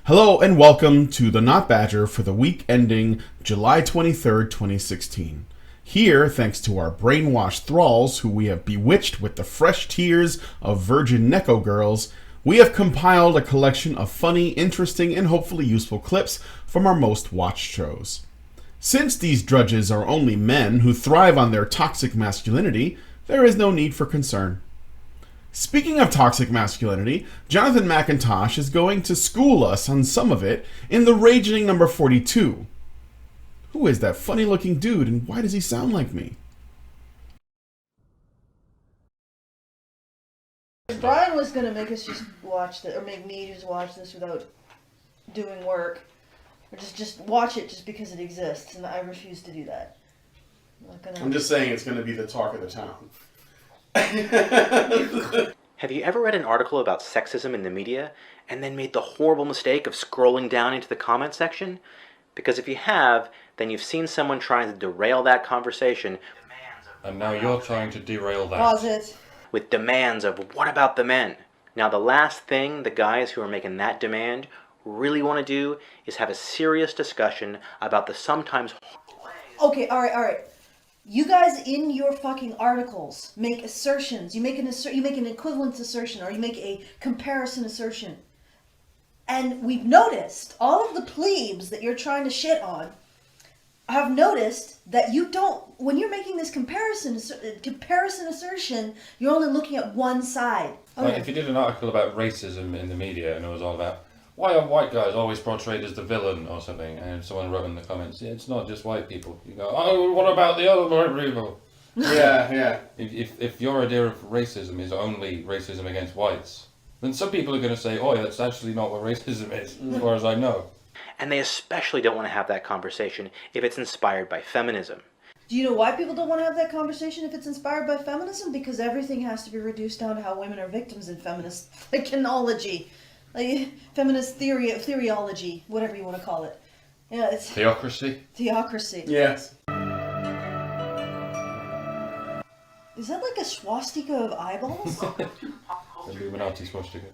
Hello and welcome to the Not Badger for the week ending July 23rd, 2016. Here, thanks to our brainwashed thralls who we have bewitched with the fresh tears of virgin Neko girls, we have compiled a collection of funny, interesting, and hopefully useful clips from our most watched shows. Since these drudges are only men who thrive on their toxic masculinity, there is no need for concern. Speaking of toxic masculinity, Jonathan McIntosh is going to school us on some of it in the Ragening number 42. Who is that funny-looking dude, and why does he sound like me? Brian was going to make us just watch this, or make me just watch this without doing work. Or just watch it just because it exists, and I refuse to do that. I'm just saying it's going to be the talk of the town. Have you ever read an article about sexism in the media and then made the horrible mistake of scrolling down into the comment section? Because if you have, then you've seen someone trying to derail that conversation. And now you're trying to derail that. Pause it. With demands of, what about the men? Now the last thing the guys who are making that demand really want to do is have a serious discussion about the sometimes... Okay, alright. You guys in your fucking articles make assertions. You make an equivalence assertion, or you make a comparison assertion. And we've noticed, all of the plebes that you're trying to shit on have noticed that you don't, when you're making this comparison assertion, you're only looking at one side. Okay. Like if you did an article about racism in the media and it was all about why are white guys always portrayed as the villain or something, and someone wrote in the comments, yeah, it's not just white people. You go, oh, what about the other white people? Yeah. If your idea of racism is only racism against whites, then some people are going to say, oh, yeah, that's actually not what racism is, as far as I know. And they especially don't want to have that conversation if it's inspired by feminism. Do you know why people don't want to have that conversation if it's inspired by feminism? Because everything has to be reduced down to how women are victims in feminist iconology. Like, feminist theoryology, whatever you want to call it. Yeah, it's... Theocracy? Theocracy. Yes. Is that like a swastika of eyeballs? Illuminati swastika.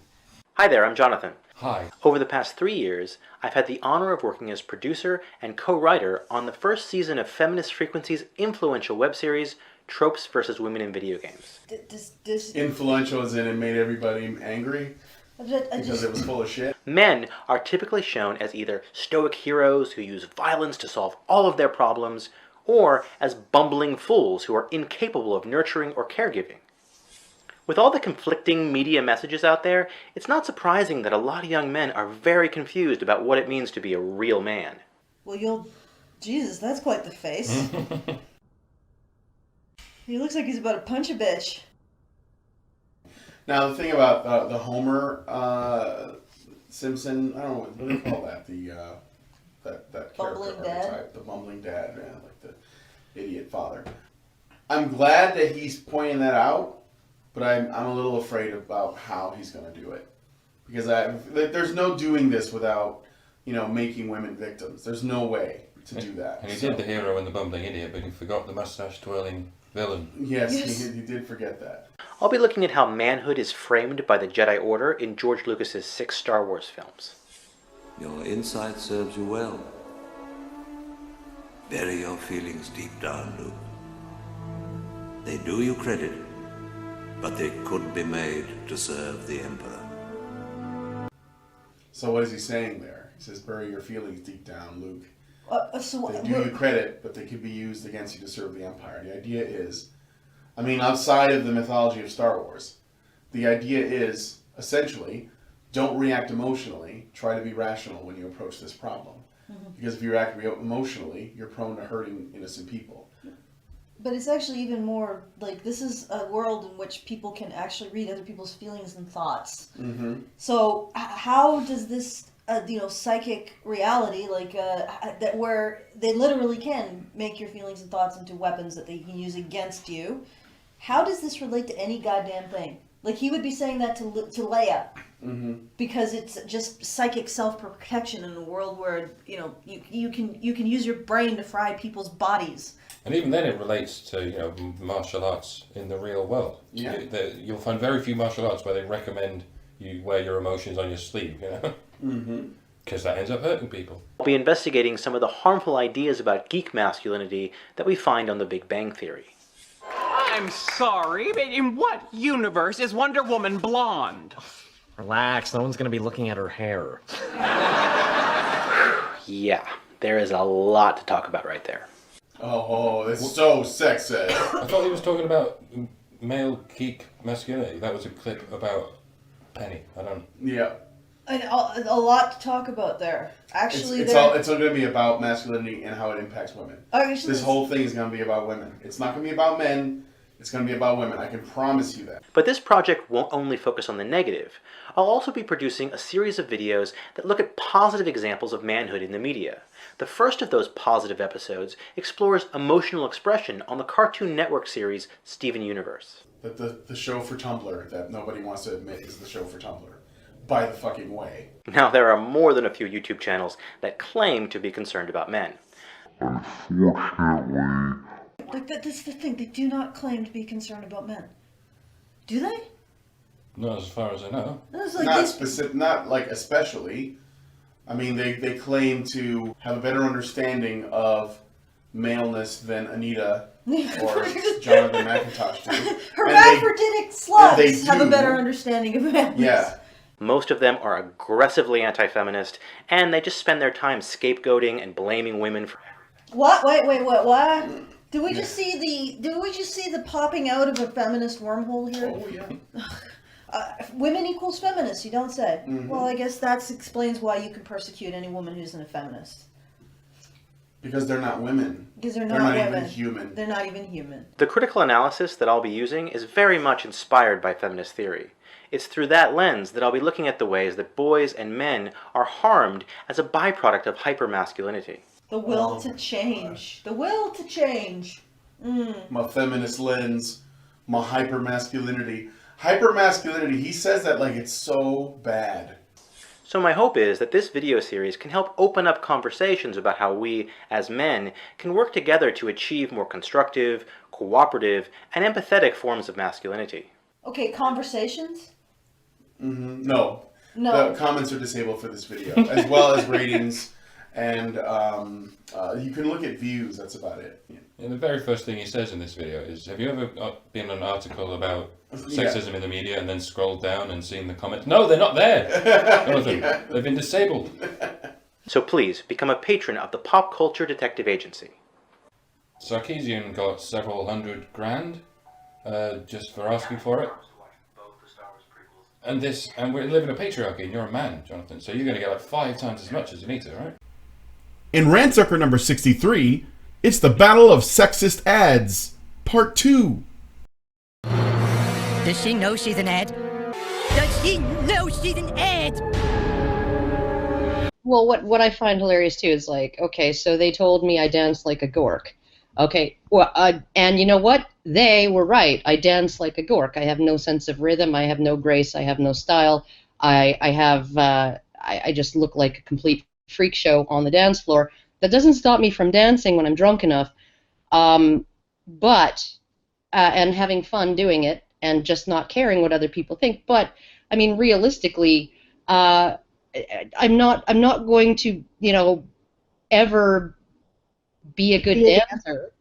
Hi there, I'm Jonathan. Hi. Over the past 3 years, I've had the honor of working as producer and co-writer on the first season of Feminist Frequency's influential web series, Tropes vs. Women in Video Games. Influential as in it made everybody angry because it was full of shit. Men are typically shown as either stoic heroes who use violence to solve all of their problems, or as bumbling fools who are incapable of nurturing or caregiving. With all the conflicting media messages out there, it's not surprising that a lot of young men are very confused about what it means to be a real man. Well, Jesus, that's quite the face. He looks like he's about to punch a bitch. Now the thing about the Homer Simpson, I don't know what do you call that? That Bumbling character dad? archetype, the bumbling dad, yeah, like the idiot father. I'm glad that he's pointing that out, but I'm a little afraid about how he's going to do it, because there's no doing this without making women victims. There's no way to do that. And he did the hero and the bumbling idiot, but he forgot the mustache twirling villain. Yes. He did forget that. I'll be looking at how manhood is framed by the Jedi Order in George Lucas's 6 Star Wars films. Your insight serves you well. Bury your feelings deep down, Luke. They do you credit, but they could be made to serve the Emperor. So what is he saying there? He says, bury your feelings deep down, Luke. They do you credit, but they could be used against you to serve the Empire. The idea is, outside of the mythology of Star Wars, the idea is, essentially, don't react emotionally, try to be rational when you approach this problem. Mm-hmm. Because if you react emotionally, you're prone to hurting innocent people. But it's actually even more like, this is a world in which people can actually read other people's feelings and thoughts. Mm-hmm. So how does this psychic reality, that where they literally can make your feelings and thoughts into weapons that they can use against you, how does this relate to any goddamn thing? Like, he would be saying that to Leia, mm-hmm. because it's just psychic self-protection in a world where you can use your brain to fry people's bodies. And even then it relates to martial arts in the real world. Yeah. You'll find very few martial arts where they recommend you wear your emotions on your sleeve. Mm-hmm. Because that ends up hurting people. I'll be investigating some of the harmful ideas about geek masculinity that we find on The Big Bang Theory. I'm sorry, but in what universe is Wonder Woman blonde? Relax, no one's gonna be looking at her hair. Yeah, there is a lot to talk about right there. Oh, it's so sexist. I thought he was talking about male geek masculinity. That was a clip about Penny. I don't... Yeah. And a lot to talk about there. Actually, It's all going to be about masculinity and how it impacts women. This whole thing is going to be about women. It's not going to be about men. It's going to be about women. I can promise you that. But this project won't only focus on the negative. I'll also be producing a series of videos that look at positive examples of manhood in the media. The first of those positive episodes explores emotional expression on the Cartoon Network series Steven Universe. The show for Tumblr that nobody wants to admit is the show for Tumblr. By the fucking way. Now, there are more than a few YouTube channels that claim to be concerned about men. Unfortunately. Like, that's the thing. They do not claim to be concerned about men. Do they? Not as far as I know. Not like especially. I mean, they claim to have a better understanding of maleness than Anita or Jonathan McIntosh do. Hermaphroditic slugs have a better understanding of maleness. Yeah. Most of them are aggressively anti-feminist, and they just spend their time scapegoating and blaming women for... What? Wait, what? Did we just see the popping out of a feminist wormhole here? Oh, yeah. Women equals feminists, you don't say. Mm-hmm. Well, I guess that explains why you can persecute any woman who's a feminist. Because they're not women. Because they're not women. Even human. They're not even human. The critical analysis that I'll be using is very much inspired by feminist theory. It's through that lens that I'll be looking at the ways that boys and men are harmed as a byproduct of hypermasculinity. The will to change. The will to change. My feminist lens, my hypermasculinity. Hypermasculinity, he says that like it's so bad. So my hope is that this video series can help open up conversations about how we, as men, can work together to achieve more constructive, cooperative, and empathetic forms of masculinity. Okay, conversations? No. The comments are disabled for this video, as well as ratings, and you can look at views, that's about it. Yeah. And the very first thing he says in this video is, have you ever been on an article about sexism in the media and then scrolled down and seen the comments? No, they're not there! None of them. Yeah. They've been disabled. So please, become a patron of the Pop Culture Detective Agency. Sarkeesian got several $100,000 just for asking for it. And we live in a patriarchy, and you're a man, Jonathan, so you're going to get like 5 times as much as Anita, right? In Rantzerker number 63, it's the Battle of Sexist Ads, Part 2. Does she know she's an ad? Does she know she's an ad? Well, what I find hilarious too is like, okay, so they told me I dance like a gork. Okay, well, and you know what? They were right. I dance like a gork. I have no sense of rhythm. I have no grace. I have no style. I just look like a complete freak show on the dance floor. That doesn't stop me from dancing when I'm drunk enough, and having fun doing it and just not caring what other people think. But I mean, realistically, I'm not going to, ever be a good dancer.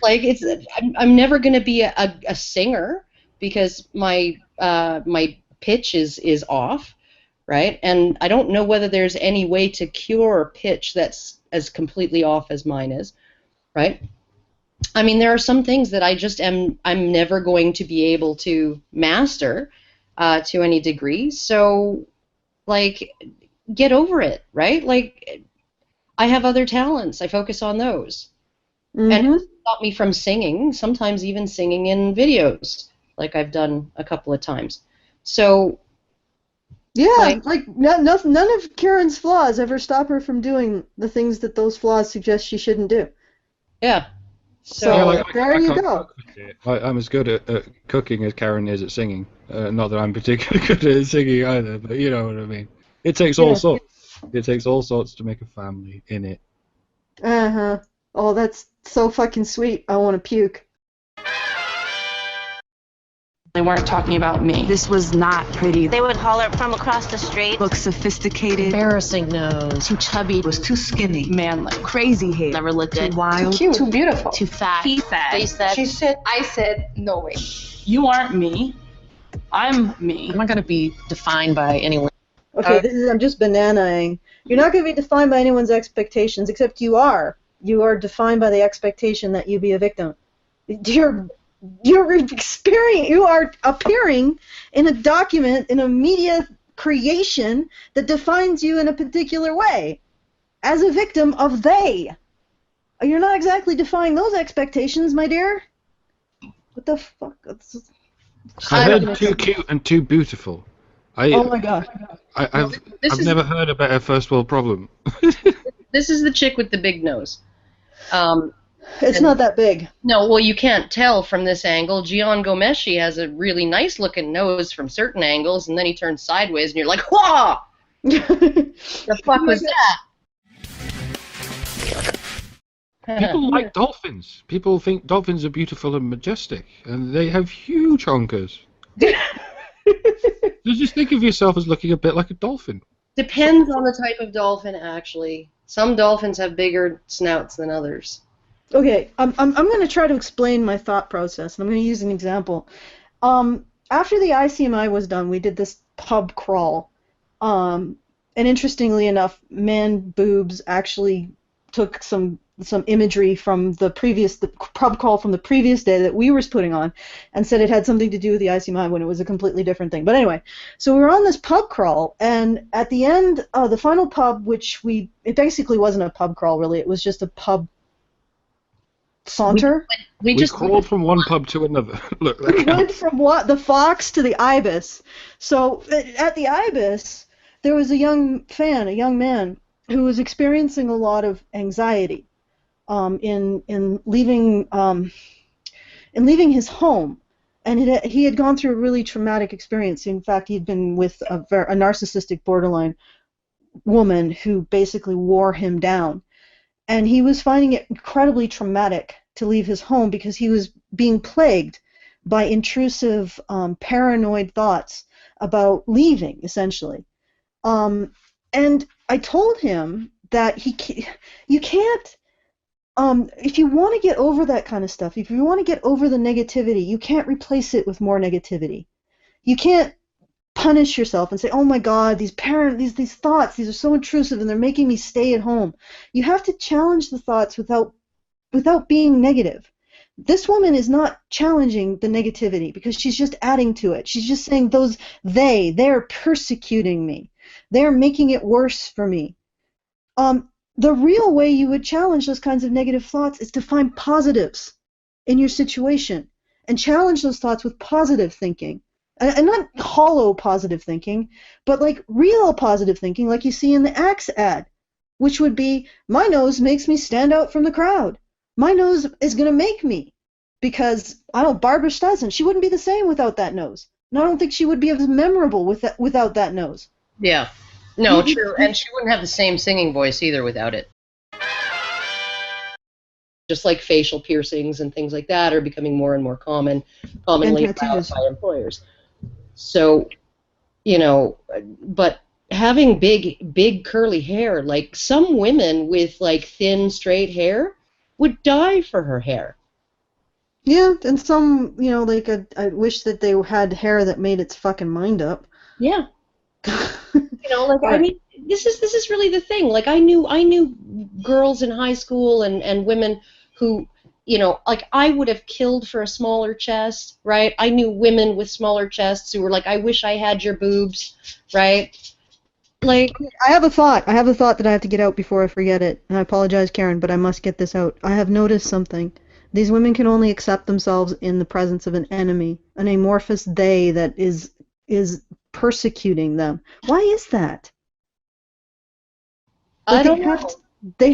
Like I'm never going to be a singer because my pitch is off, right? And I don't know whether there's any way to cure a pitch that's as completely off as mine is, right? I mean, there are some things that I'm never going to be able to master to any degree. So, like, get over it, right? Like, I have other talents. I focus on those. Mm-hmm. And it stopped me from singing, sometimes even singing in videos, like I've done a couple of times. So, yeah, none of Karen's flaws ever stop her from doing the things that those flaws suggest she shouldn't do. Yeah. So yeah, there you go. I'm as good at cooking as Karen is at singing. Not that I'm particularly good at singing either, but you know what I mean. It takes all sorts. It takes all sorts to make a family in it. Uh-huh. Oh, that's so fucking sweet. I want to puke. They weren't talking about me. This was not pretty. They would holler from across the street. Look sophisticated. Embarrassing nose. Too chubby. Was too skinny. Manly. Crazy hair. Never looked Too good. wild. Too cute. Too beautiful. Too fat. He said. They said. She said. I said, no way. You aren't me. I'm me. I'm not going to be defined by anyone. Okay, I'm just bananaing. You're not going to be defined by anyone's expectations, except you are. You are defined by the expectation that you be a victim. You're experience. You are appearing in a document, in a media creation that defines you in a particular way, as a victim of they. You're not exactly defying those expectations, my dear. What the fuck? I heard too cute and too beautiful. Oh my god. I've never heard about a first world problem. This is the chick with the big nose. It's not that big. No, well, you can't tell from this angle. Gian Gomeshi has a really nice-looking nose from certain angles, and then he turns sideways, and you're like, "Whoa! The fuck was that?" People like dolphins. People think dolphins are beautiful and majestic, and they have huge honkers. So just think of yourself as looking a bit like a dolphin. Depends on the type of dolphin, actually. Some dolphins have bigger snouts than others. Okay, I'm going to try to explain my thought process, and I'm going to use an example. After the ICMI was done, we did this pub crawl, and interestingly enough, man boobs actually took some imagery from the pub crawl from the previous day that we were putting on, and said it had something to do with the ICMI when it was a completely different thing. But anyway, so we were on this pub crawl, and at the end, the final pub, it basically wasn't a pub crawl really, it was just a pub saunter. We just crawled from one pub to another. Look, we went from the Fox to the Ibis. So at the Ibis, there was a young man, who was experiencing a lot of anxiety in leaving his home, and he had gone through a really traumatic experience. In fact, he'd been with a narcissistic borderline woman who basically wore him down. And he was finding it incredibly traumatic to leave his home because he was being plagued by intrusive, paranoid thoughts about leaving, essentially. And I told him that you can't, if you want to get over that kind of stuff, if you want to get over the negativity, you can't replace it with more negativity. You can't punish yourself and say, oh my god, these thoughts, these are so intrusive and they're making me stay at home. You have to challenge the thoughts without being negative. This woman is not challenging the negativity because she's just adding to it. She's just saying they're persecuting me. They're making it worse for me. The real way you would challenge those kinds of negative thoughts is to find positives in your situation and challenge those thoughts with positive thinking. And not hollow positive thinking, but like real positive thinking like you see in the Axe ad, which would be, my nose makes me stand out from the crowd. My nose is going to make me, because, I don't know, Barbara Streisand, she wouldn't be the same without that nose. And I don't think she would be as memorable without that nose. Yeah. No, true. And she wouldn't have the same singing voice either without it. Just like facial piercings and things like that are becoming more and more commonly allowed by employers. So, but having big curly hair, like some women with like thin straight hair would die for her hair. Yeah, and some, I wish that they had hair that made its fucking mind up. Yeah. I mean, this is really the thing. Like I knew girls in high school and women who, like I would have killed for a smaller chest, right? I knew women with smaller chests who were like, I wish I had your boobs, right? Like, I have a thought that I have to get out before I forget it. And I apologize, Karen, but I must get this out. I have noticed something. These women can only accept themselves in the presence of an enemy, an amorphous they that is persecuting them. Why is that? I don't know. They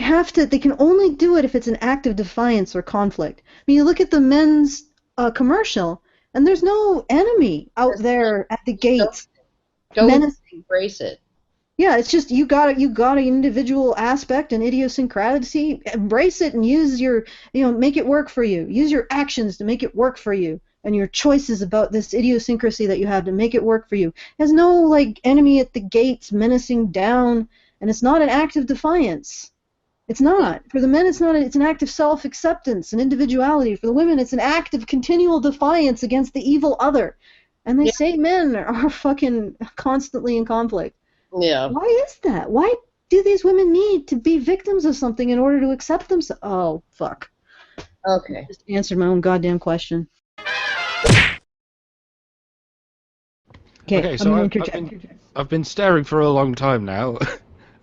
can only do it if it's an act of defiance or conflict. I mean, you look at the men's commercial, and there's no enemy out there at the gates. Go embrace it. Yeah, it's just you got an individual aspect and idiosyncrasy. Embrace it and use your, make it work for you. Use your actions to make it work for you. and your choices about this idiosyncrasy that you have to make it work for you. It has no like enemy at the gates menacing down, and it's not an act of defiance. It's not. For the men, it's not. It's an act of self-acceptance and individuality. For the women, it's an act of continual defiance against the evil other. And they say men are fucking constantly in conflict. Yeah. Why is that? Why do these women need to be victims of something in order to accept themselves? Oh, fuck. Okay. Just answered my own goddamn question. Okay, so I've been staring for a long time now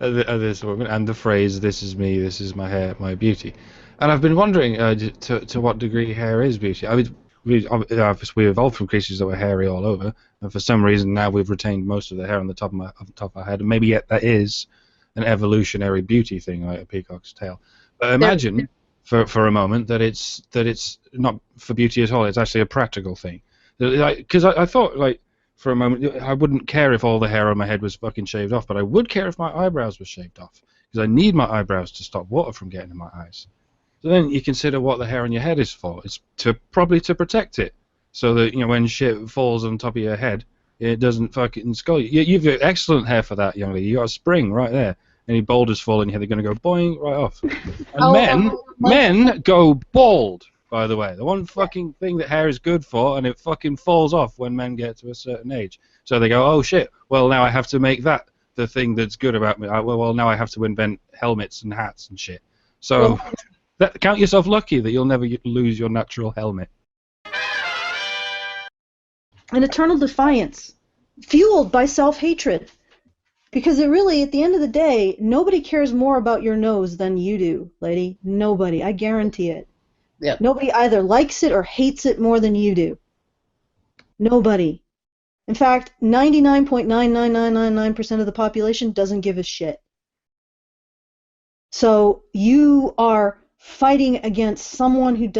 at this woman and the phrase, "This is me, this is my hair, my beauty," and I've been wondering to what degree hair is beauty. I mean, we evolved from creatures that were hairy all over, and for some reason now we've retained most of the hair on the top of our head, and maybe that is an evolutionary beauty thing, like a peacock's tail. But imagine for a moment that it's not for beauty at all. It's actually a practical thing. Because I thought, like, for a moment, I wouldn't care if all the hair on my head was fucking shaved off, but I would care if my eyebrows were shaved off, because I need my eyebrows to stop water from getting in my eyes. So then you consider what the hair on your head is for. It's probably to protect it, so that, you know, when shit falls on top of your head, it doesn't fucking skull you. You've got excellent hair for that, young lady. You got a spring right there. Any boulders fall in your head, they're going to go boing right off. And men go bald, by the way. The one fucking thing that hair is good for, and it fucking falls off when men get to a certain age. So they go, oh shit, well now I have to make that the thing that's good about me. Well now I have to invent helmets and hats and shit. So count yourself lucky that you'll never lose your natural helmet. An eternal defiance, fueled by self-hatred. Because it really, at the end of the day, nobody cares more about your nose than you do, lady. Nobody. I guarantee it. Yep. Nobody either likes it or hates it more than you do. Nobody. In fact, 99.99999% of the population doesn't give a shit. So you are fighting against someone who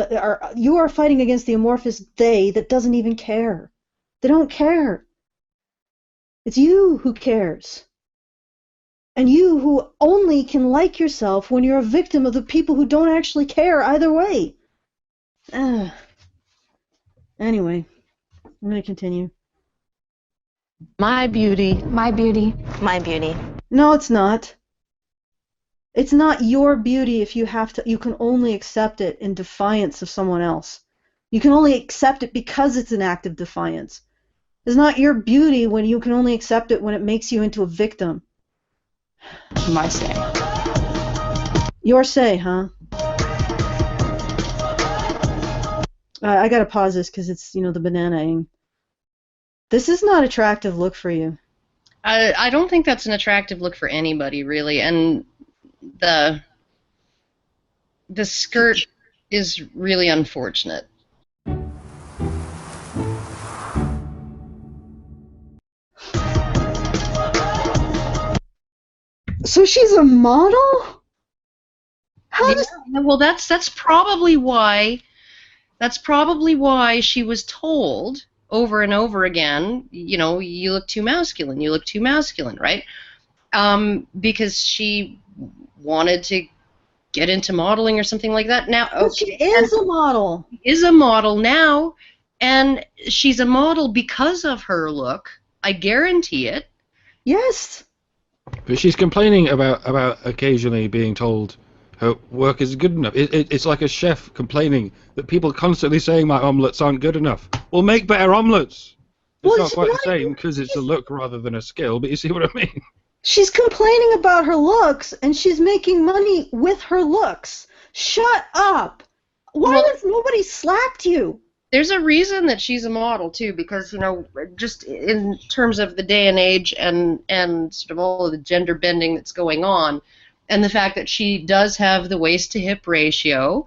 you are fighting against the amorphous they that doesn't even care. They don't care. It's you who cares. And you who only can like yourself when you're a victim of the people who don't actually care either way. Anyway, I'm going to continue. My beauty. My beauty. My beauty. No, it's not. It's not your beauty if you can only accept it in defiance of someone else. You can only accept it because it's an act of defiance. It's not your beauty when you can only accept it when it makes you into a victim. My say. Your say, huh? I gotta pause this because it's, the bananaing. This is not attractive look for you. I don't think that's an attractive look for anybody, really. And the skirt is really unfortunate. So she's a model? Well, that's probably why. That's probably why she was told over and over again, you look too masculine. You look too masculine, right? Because she wanted to get into modeling or something like that. Now, but she is a model. Is a model now, and she's a model because of her look. I guarantee it. Yes. But she's complaining about occasionally being told her work is good enough. It's like a chef complaining that people are constantly saying my omelettes aren't good enough. Well, make better omelettes. It's not quite the same because it's a look rather than a skill, but you see what I mean? She's complaining about her looks, and she's making money with her looks. Shut up! Why has nobody slapped you? There's a reason that she's a model, too, because, just in terms of the day and age and sort of all of the gender bending that's going on, and the fact that she does have the waist-to-hip ratio,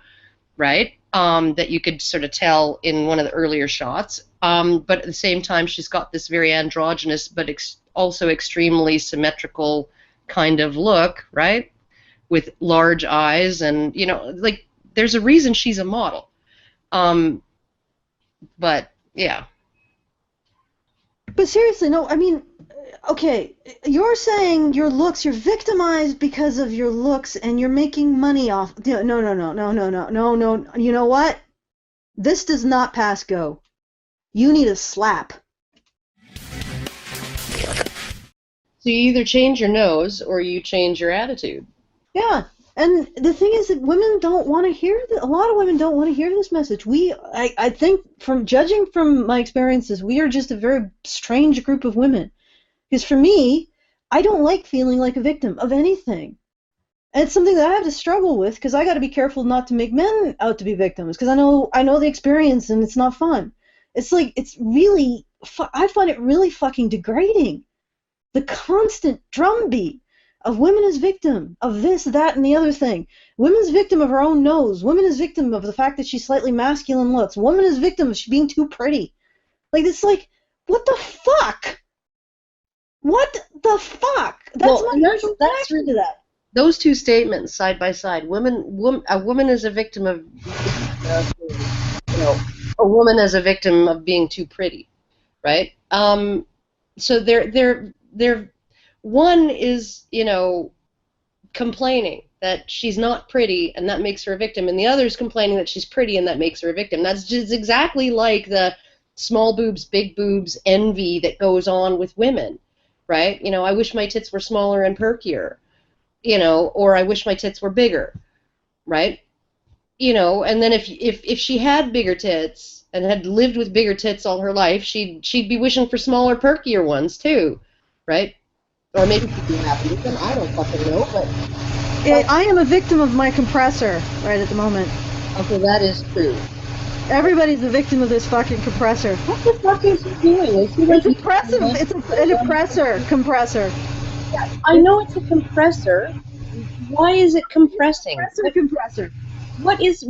right, that you could sort of tell in one of the earlier shots, but at the same time she's got this very androgynous but also extremely symmetrical kind of look, right, with large eyes, and, there's a reason she's a model. But, yeah. But seriously, no, I mean, okay, you're saying your looks, you're victimized because of your looks, and you're making money off. No. You know what? This does not pass go. you need a slap. So you either change your nose or you change your attitude. Yeah, and the thing is that women don't want to hear a lot of women don't want to hear this message. I think, from judging from my experiences, we are just a very strange group of women. Because for me, I don't like feeling like a victim of anything. And it's something that I have to struggle with, because I got to be careful not to make men out to be victims, because I know the experience and it's not fun. It's like, it's really, I find it really fucking degrading. The constant drumbeat of women as victim of this, that, and the other thing. Women's victim of her own nose. Women is victim of the fact that she's slightly masculine looks. Woman is victim of she being too pretty. Like, it's like, what the fuck? What the fuck? That's my reaction to that. Those two statements side by side. A woman is a victim of, a woman as a victim of being too pretty, right? So they're one is, complaining that she's not pretty and that makes her a victim, and the other is complaining that she's pretty and that makes her a victim. That's just exactly like the small boobs, big boobs envy that goes on with women, right? I wish my tits were smaller and perkier, or I wish my tits were bigger, right? And then if she had bigger tits and had lived with bigger tits all her life, she'd be wishing for smaller, perkier ones too, right? Or maybe she'd be happy with them. I don't fucking know, but I am a victim of my compressor right at the moment. Okay, that is true. Everybody's a victim of this fucking compressor. What the fuck is he doing? It's oppressive. It's an oppressor compressor. Yeah, I know it's a compressor. Why is it compressing? Compressor. What is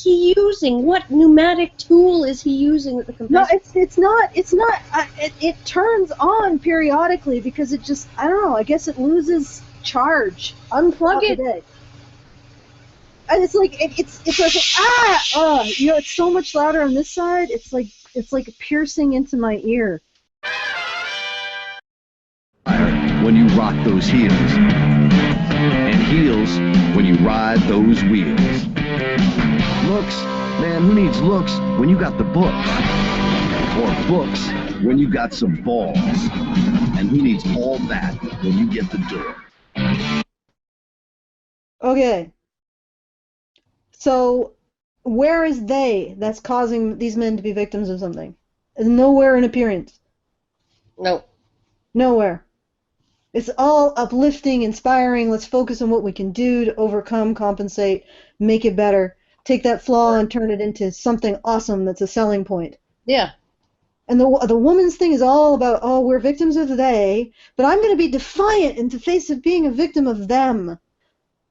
he using? What pneumatic tool is he using with the compressor? No, it's not. It turns on periodically because it just, I don't know, I guess it loses charge. Unplug it. And it's like it's like it's so much louder on this side. It's like piercing into my ear. When you rock those heels, and heels when you ride those wheels. Looks, man, who needs looks when you got the books? Or books when you got some balls? And who needs all that when you get the door? Okay. So, where is they that's causing these men to be victims of something? Nowhere in appearance. No. Nowhere. It's all uplifting, inspiring. Let's focus on what we can do to overcome, compensate, make it better. Take that flaw and turn it into something awesome that's a selling point. Yeah. And the woman's thing is all about, we're victims of they, but I'm going to be defiant in the face of being a victim of them.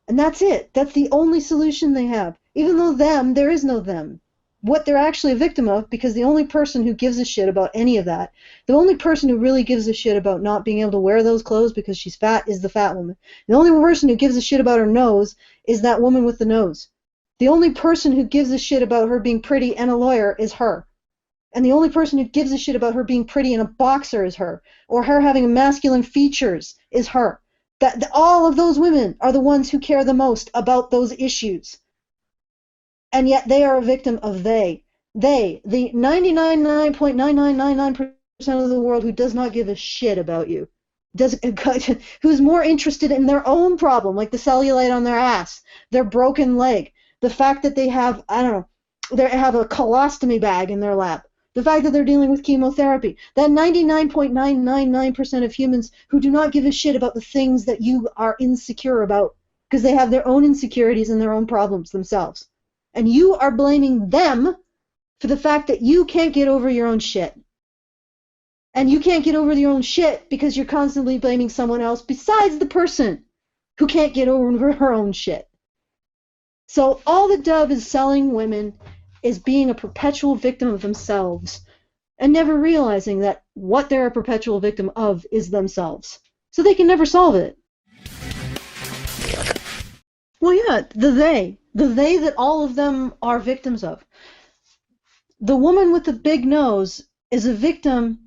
And that's it. That's the only solution they have. Even though there is no them. What they're actually a victim of, because the only person who gives a shit about any of that, the only person who really gives a shit about not being able to wear those clothes because she's fat is the fat woman. The only person who gives a shit about her nose is that woman with the nose. The only person who gives a shit about her being pretty and a lawyer is her. And the only person who gives a shit about her being pretty and a boxer is her. Or her having masculine features is her. All of those women are the ones who care the most about those issues. And yet they are a victim of they. They, the 99.9999% of the world who does not give a shit about you. Who's more interested in their own problem, like the cellulite on their ass, their broken leg, the fact that they have, they have a colostomy bag in their lap, the fact that they're dealing with chemotherapy. That 99.999% of humans who do not give a shit about the things that you are insecure about, because they have their own insecurities and their own problems themselves. And you are blaming them for the fact that you can't get over your own shit. And you can't get over your own shit because you're constantly blaming someone else besides the person who can't get over her own shit. So all the Dove is selling women is being a perpetual victim of themselves and never realizing that what they're a perpetual victim of is themselves. So they can never solve it. Well, yeah, the they that all of them are victims of. The woman with the big nose is a victim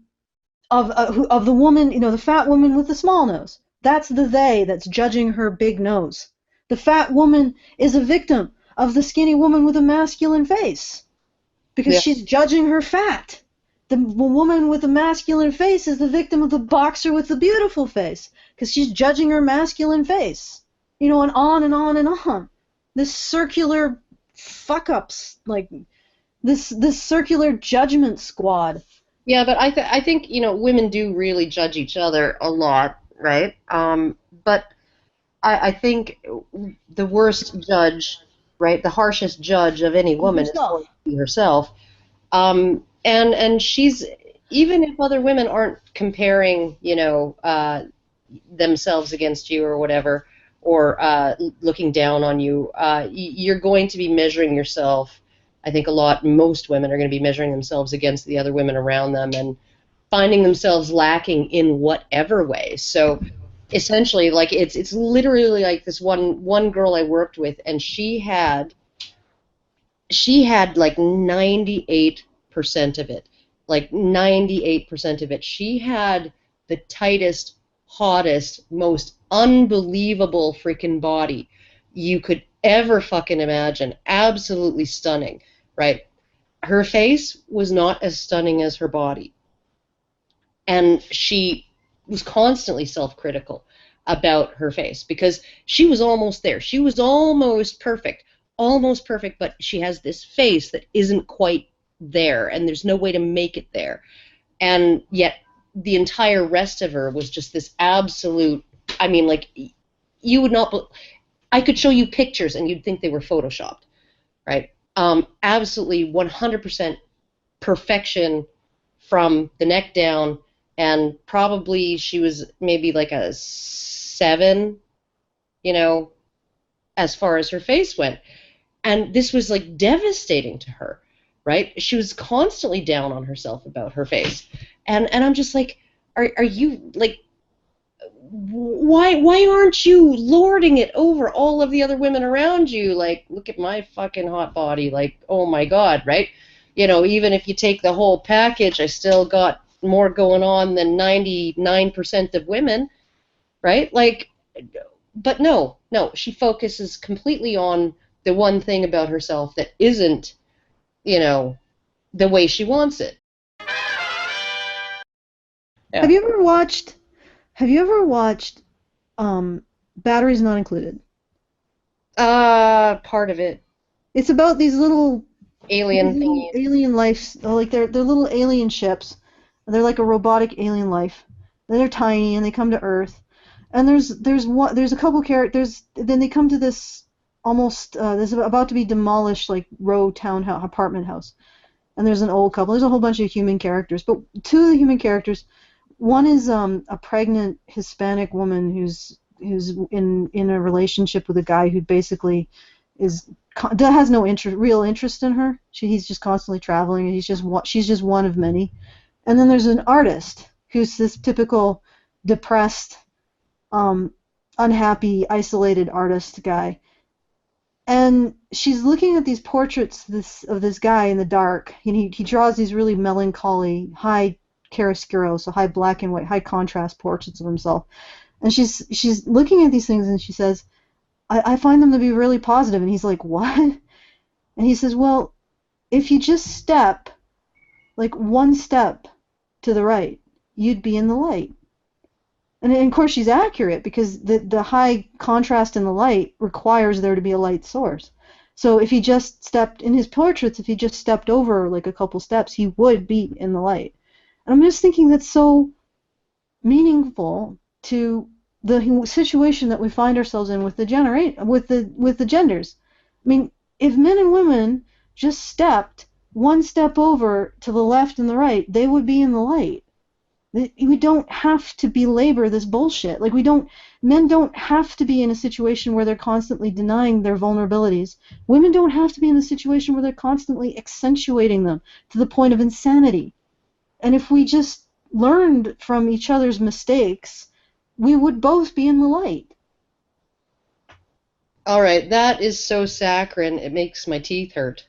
of the woman, the fat woman with the small nose. That's the they that's judging her big nose. The fat woman is a victim of the skinny woman with a masculine face because she's judging her fat. the woman with the masculine face is the victim of the boxer with the beautiful face, because she's judging her masculine face, you know, and on and on and on. This circular fuck-ups, like this circular judgment squad. Yeah, but I think, you know, women do really judge each other a lot, right? But I think the worst judge, right, the harshest judge of any woman is going to be herself. And she's, even if other women aren't comparing, you know, themselves against you or whatever, or looking down on you, you're going to be measuring yourself. I think most women are going to be measuring themselves against the other women around them and finding themselves lacking in whatever way. So essentially, like, it's literally like this one girl I worked with, and she had like 98% of it. Like 98% of it. She had the tightest, hottest, most unbelievable freaking body you could ever fucking imagine. Absolutely stunning, right? Her face was not as stunning as her body. And she was constantly self-critical about her face because she was almost there. She was almost perfect, but she has this face that isn't quite there, and there's no way to make it there. And yet the entire rest of her was just this absolute, I mean, like, you would not, I could show you pictures and you'd think they were photoshopped, right? Absolutely 100% perfection from the neck down, and probably she was maybe like a 7, you know, as far as her face went. And this was like devastating to her, right? She was constantly down on herself about her face. And I'm just like, are you, like, why aren't you lording it over all of the other women around you? Like, look at my fucking hot body. Like, oh my God, right? You know, even if you take the whole package, I still got more going on than 99% of women, right? Like, but no, she focuses completely on the one thing about herself that isn't, you know, the way she wants it. Yeah. Have you ever watched Batteries Not Included? Part of it. It's about these little alien life, like they're little alien ships. They're like a robotic alien life. They're tiny and they come to Earth. And there's a couple characters. Then they come to this almost this about to be demolished like row townhouse apartment house. And there's an old couple. There's a whole bunch of human characters, but two of the human characters. One is a pregnant Hispanic woman who's in a relationship with a guy who basically has no real interest in her. He's just constantly traveling, and she's just one of many. And then there's an artist who's this typical depressed, unhappy, isolated artist guy. And she's looking at these portraits of this guy in the dark. And he draws these really melancholy, high chiaroscuro, so high black and white, high contrast portraits of himself. And she's looking at these things and she says, I find them to be really positive. And he's like, what? And he says, well, if you just step, like one step to the right, you'd be in the light. And of course she's accurate, because the high contrast in the light requires there to be a light source. So if he just stepped, in his portraits, if he just stepped over like a couple steps, he would be in the light. And I'm just thinking that's so meaningful to the situation that we find ourselves in with the genders. I mean, if men and women just stepped one step over to the left and the right, they would be in the light. We don't have to belabor this bullshit. Like, men don't have to be in a situation where they're constantly denying their vulnerabilities. Women don't have to be in a situation where they're constantly accentuating them to the point of insanity. And if we just learned from each other's mistakes, we would both be in the light. All right, that is so saccharine, it makes my teeth hurt.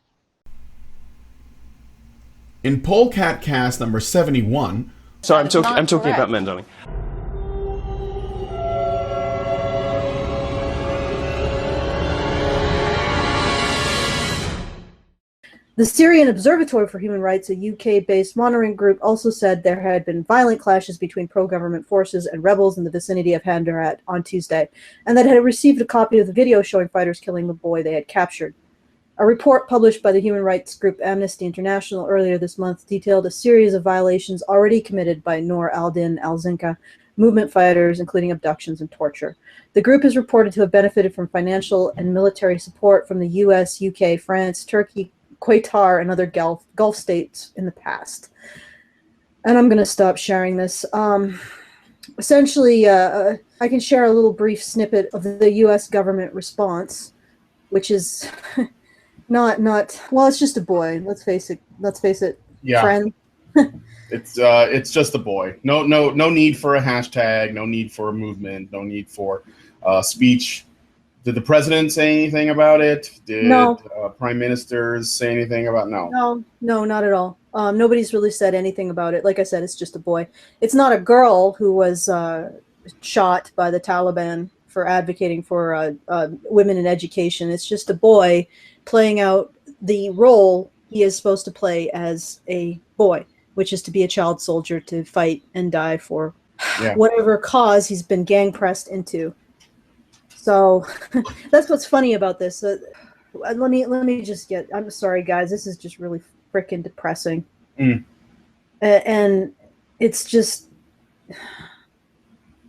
In Polecat cast number 71... So I'm talking about men, darling. The Syrian Observatory for Human Rights, a UK-based monitoring group, also said there had been violent clashes between pro-government forces and rebels in the vicinity of Handarat on Tuesday, and that it had received a copy of the video showing fighters killing the boy they had captured. A report published by the human rights group Amnesty International earlier this month detailed a series of violations already committed by Noor al-Din al-Zinka movement fighters, including abductions and torture. The group is reported to have benefited from financial and military support from the US, UK, France, Turkey, Qatar, and other Gulf states in the past. And I'm going to stop sharing this. Essentially, I can share a little brief snippet of the U.S. government response, which is not well. It's just a boy. Let's face it. Yeah. Friend. It's just a boy. No need for a hashtag. No need for a movement. No need for speech. Did the president say anything about it? Did prime ministers say anything about No, not at all. Nobody's really said anything about it. Like I said, it's just a boy. It's not a girl who was shot by the Taliban for advocating for women in education. It's just a boy playing out the role he is supposed to play as a boy, which is to be a child soldier to fight and die for whatever cause he's been gang pressed into. So that's what's funny about this. Let me just get. I'm sorry, guys. This is just really freaking depressing, and it's just.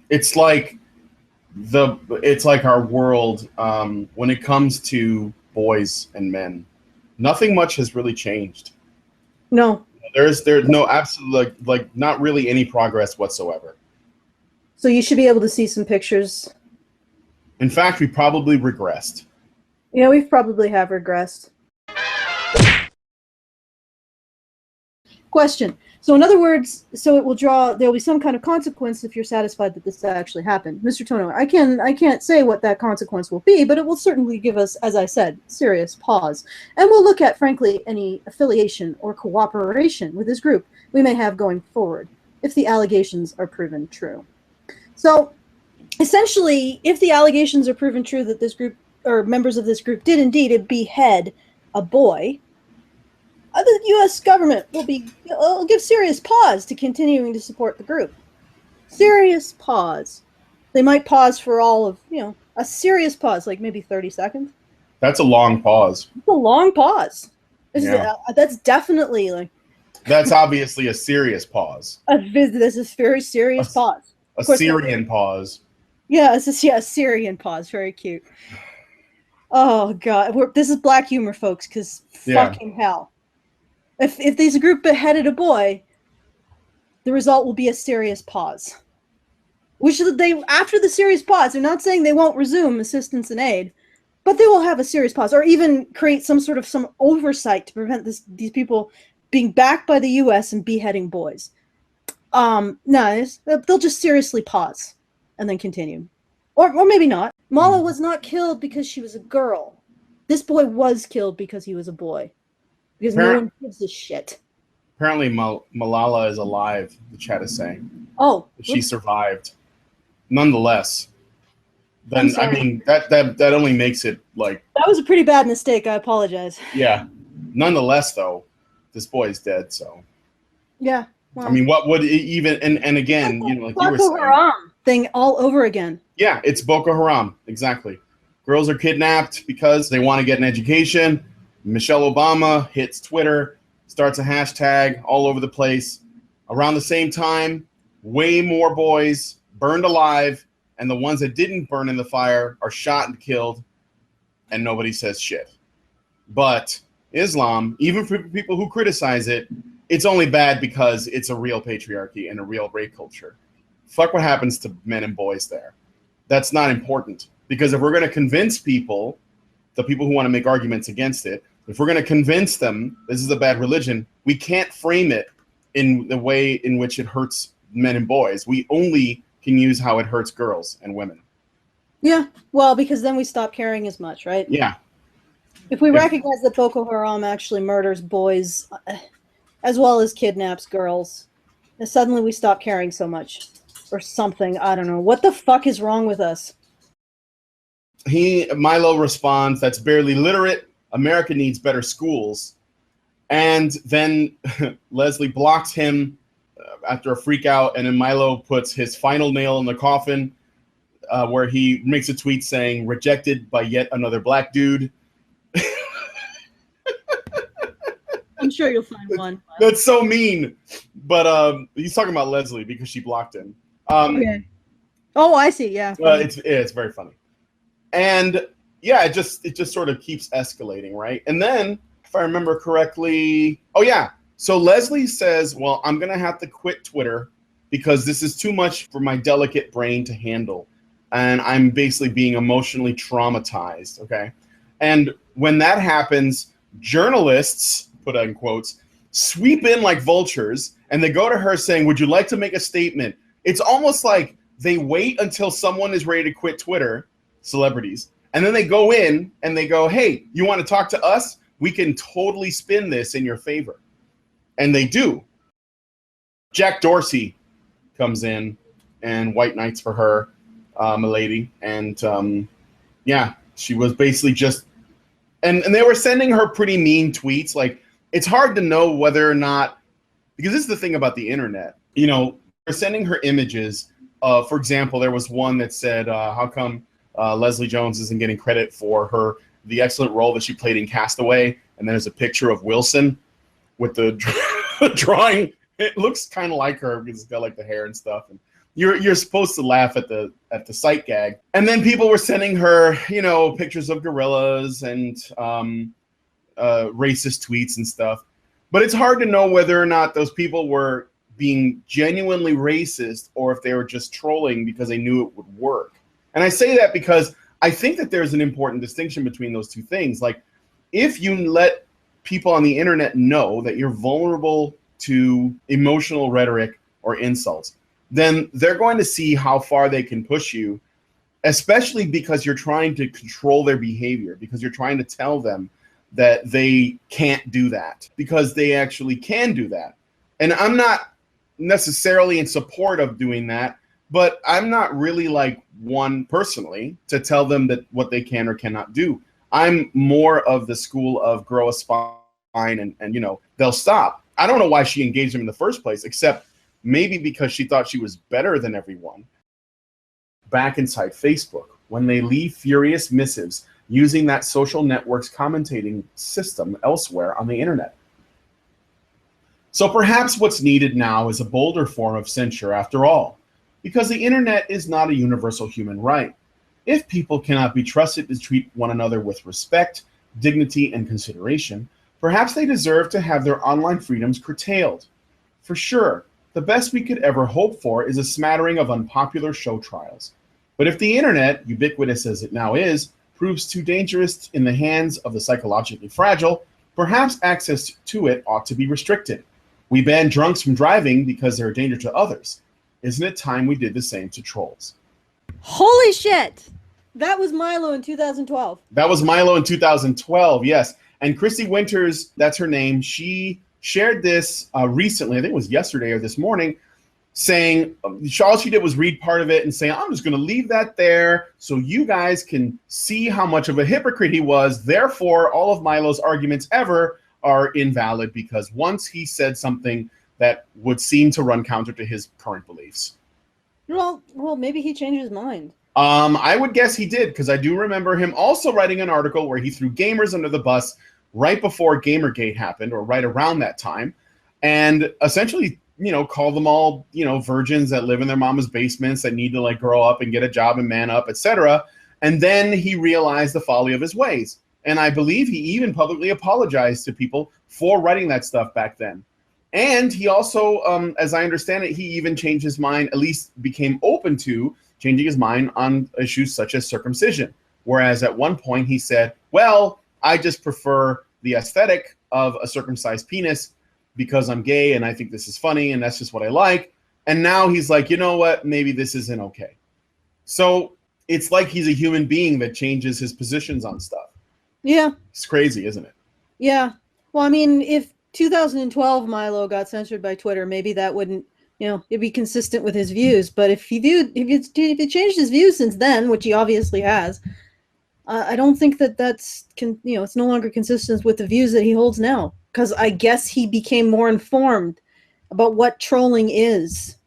It's like our world when it comes to boys and men. Nothing much has really changed. No. There's no absolute like not really any progress whatsoever. So you should be able to see some pictures. In fact, we probably regressed. Yeah, we probably have regressed. Question. So in other words, so it will there'll be some kind of consequence if you're satisfied that this actually happened. Mr. Tono, I can't say what that consequence will be, but it will certainly give us, as I said, serious pause. And we'll look at, frankly, any affiliation or cooperation with this group we may have going forward, if the allegations are proven true. So, essentially, if the allegations are proven true that this group, or members of this group, did indeed behead a boy, the U.S. government will give serious pause to continuing to support the group. Serious pause. They might pause for all of, a serious pause, like maybe 30 seconds. That's a long pause. It's a long pause. That's definitely like. That's obviously a serious pause. This is very serious pause. A Syrian pause. Yeah, it's a Syrian pause. Very cute. Oh God, this is black humor, folks. Because fucking hell, if this group beheaded a boy, the result will be a serious pause. Which after the serious pause, they're not saying they won't resume assistance and aid, but they will have a serious pause, or even create some oversight to prevent these people being backed by the U.S. and beheading boys. No, they'll just seriously pause and then continue. Or maybe not. Milo was not killed because she was a girl. This boy was killed because he was a boy. Because no one gives a shit. Apparently Malala is alive, the chat is saying. Oh. She survived. Nonetheless. Then, I mean, that only makes it like... That was a pretty bad mistake. I apologize. Yeah. Nonetheless, though, this boy is dead, so... Yeah. Well, I mean, what would even... And again, like you were saying... Boko Haram thing all over again. Yeah, it's Boko Haram. Exactly. Girls are kidnapped because they want to get an education. Michelle Obama hits Twitter, starts a hashtag all over the place. Around the same time, way more boys burned alive, and the ones that didn't burn in the fire are shot and killed, and nobody says shit. But Islam, even for people who criticize it, it's only bad because it's a real patriarchy and a real rape culture. Fuck what happens to men and boys there. That's not important. Because if we're going to convince people, the people who want to make arguments against it, if we're going to convince them this is a bad religion, we can't frame it in the way in which it hurts men and boys. We only can use how it hurts girls and women. Yeah, well, because then we stop caring as much, right? Yeah. If we recognize that Boko Haram actually murders boys as well as kidnaps girls, then suddenly we stop caring so much. Or something, I don't know. What the fuck is wrong with us? Milo responds, that's barely literate. America needs better schools. And then Leslie blocks him after a freak out, and then Milo puts his final nail in the coffin, where he makes a tweet saying, "Rejected by yet another black dude." I'm sure you'll find one. That's so mean. But he's talking about Leslie because she blocked him. Okay. Oh, I see. Yeah. It's very funny. And yeah, it just sort of keeps escalating, right? And then, if I remember correctly, so Leslie says, well, I'm going to have to quit Twitter because this is too much for my delicate brain to handle. And I'm basically being emotionally traumatized, okay? And when that happens, journalists, put in quotes, sweep in like vultures, and they go to her saying, would you like to make a statement? It's almost like they wait until someone is ready to quit Twitter, celebrities, and then they go in and they go, hey, you want to talk to us? We can totally spin this in your favor. And they do. Jack Dorsey comes in and white knights for her, milady. And she was basically just, and they were sending her pretty mean tweets. Like, it's hard to know whether or not, because this is the thing about the internet, they're sending her images. For example, there was one that said, how come Leslie Jones isn't getting credit for the excellent role that she played in Castaway? And then there's a picture of Wilson with the drawing. It looks kind of like her because it's got like the hair and stuff. And you're supposed to laugh at the sight gag. And then people were sending her, pictures of gorillas and racist tweets and stuff. But it's hard to know whether or not those people were being genuinely racist or if they were just trolling because they knew it would work. And I say that because I think that there's an important distinction between those two things. Like, if you let people on the internet know that you're vulnerable to emotional rhetoric or insults, then they're going to see how far they can push you, especially because you're trying to control their behavior, because you're trying to tell them that they can't do that, because they actually can do that. And I'm not necessarily in support of doing that, but I'm not really like one personally to tell them that what they can or cannot do. I'm more of the school of grow a spine and they'll stop. I don't know why she engaged them in the first place, except maybe because she thought she was better than everyone. Back inside Facebook, when they leave furious missives using that social network's commentating system elsewhere on the internet. So perhaps what's needed now is a bolder form of censure after all, because the internet is not a universal human right. If people cannot be trusted to treat one another with respect, dignity, and consideration, perhaps they deserve to have their online freedoms curtailed. For sure, the best we could ever hope for is a smattering of unpopular show trials. But if the internet, ubiquitous as it now is, proves too dangerous in the hands of the psychologically fragile, perhaps access to it ought to be restricted. We ban drunks from driving because they're a danger to others. Isn't it time we did the same to trolls? Holy shit! That was Milo in 2012. That was Milo in 2012, yes. And Chrissy Winters, that's her name, she shared this recently, I think it was yesterday or this morning, saying all she did was read part of it and say, I'm just going to leave that there so you guys can see how much of a hypocrite he was. Therefore, all of Milo's arguments ever are invalid because once he said something that would seem to run counter to his current beliefs. Well, maybe he changed his mind. I would guess he did, because I do remember him also writing an article where he threw gamers under the bus right before Gamergate happened, or right around that time, and essentially, call them all, virgins that live in their mama's basements that need to like grow up and get a job and man up, etc. And then he realized the folly of his ways. And I believe he even publicly apologized to people for writing that stuff back then. And he also, as I understand it, he even changed his mind, at least became open to changing his mind on issues such as circumcision. Whereas at one point he said, well, I just prefer the aesthetic of a circumcised penis because I'm gay and I think this is funny and that's just what I like. And now he's like, you know what, maybe this isn't okay. So it's like he's a human being that changes his positions on stuff. Yeah. It's crazy, isn't it? Yeah. Well, I mean, if 2012 Milo got censored by Twitter, maybe that wouldn't, it'd be consistent with his views. But if he changed his views since then, which he obviously has, I don't think that's it's no longer consistent with the views that he holds now. because I guess he became more informed about what trolling is.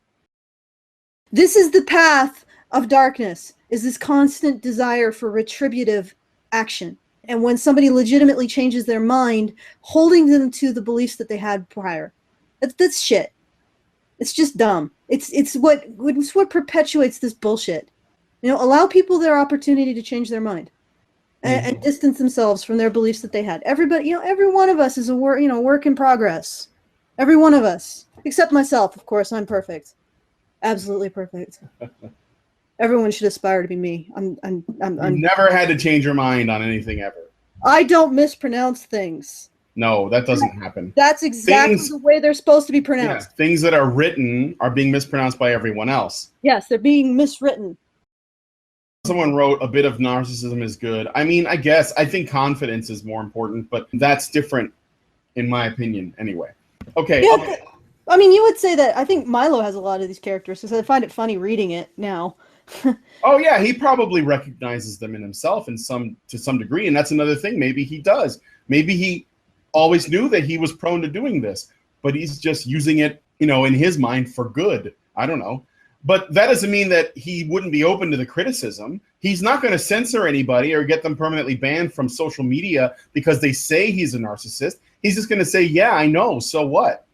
This is the path of darkness, is this constant desire for retributive action. And when somebody legitimately changes their mind, holding them to the beliefs that they had prior. That's shit. It's just dumb. It's what perpetuates this bullshit. You know, allow people their opportunity to change their mind and distance themselves from their beliefs that they had. Everybody, you know, every one of us is a work in progress. Every one of us, except myself, of course. I'm perfect, absolutely perfect. Everyone should aspire to be me. I'm never had to change your mind on anything ever. I don't mispronounce things. No, that doesn't happen. That's exactly the way they're supposed to be pronounced. Yeah, things that are written are being mispronounced by everyone else. Yes, they're being miswritten. Someone wrote a bit of narcissism is good. I mean, I think confidence is more important, but that's different in my opinion anyway. Okay. Yeah, okay. I mean, you would say that I think Milo has a lot of these characteristics. I find it funny reading it now. Oh yeah, he probably recognizes them in himself to some degree, and that's another thing. Maybe he does. Maybe he always knew that he was prone to doing this, but he's just using it, you know, in his mind for good. I don't know. But that doesn't mean that he wouldn't be open to the criticism. He's not going to censor anybody or get them permanently banned from social media because they say he's a narcissist. He's just going to say, yeah, I know, so what?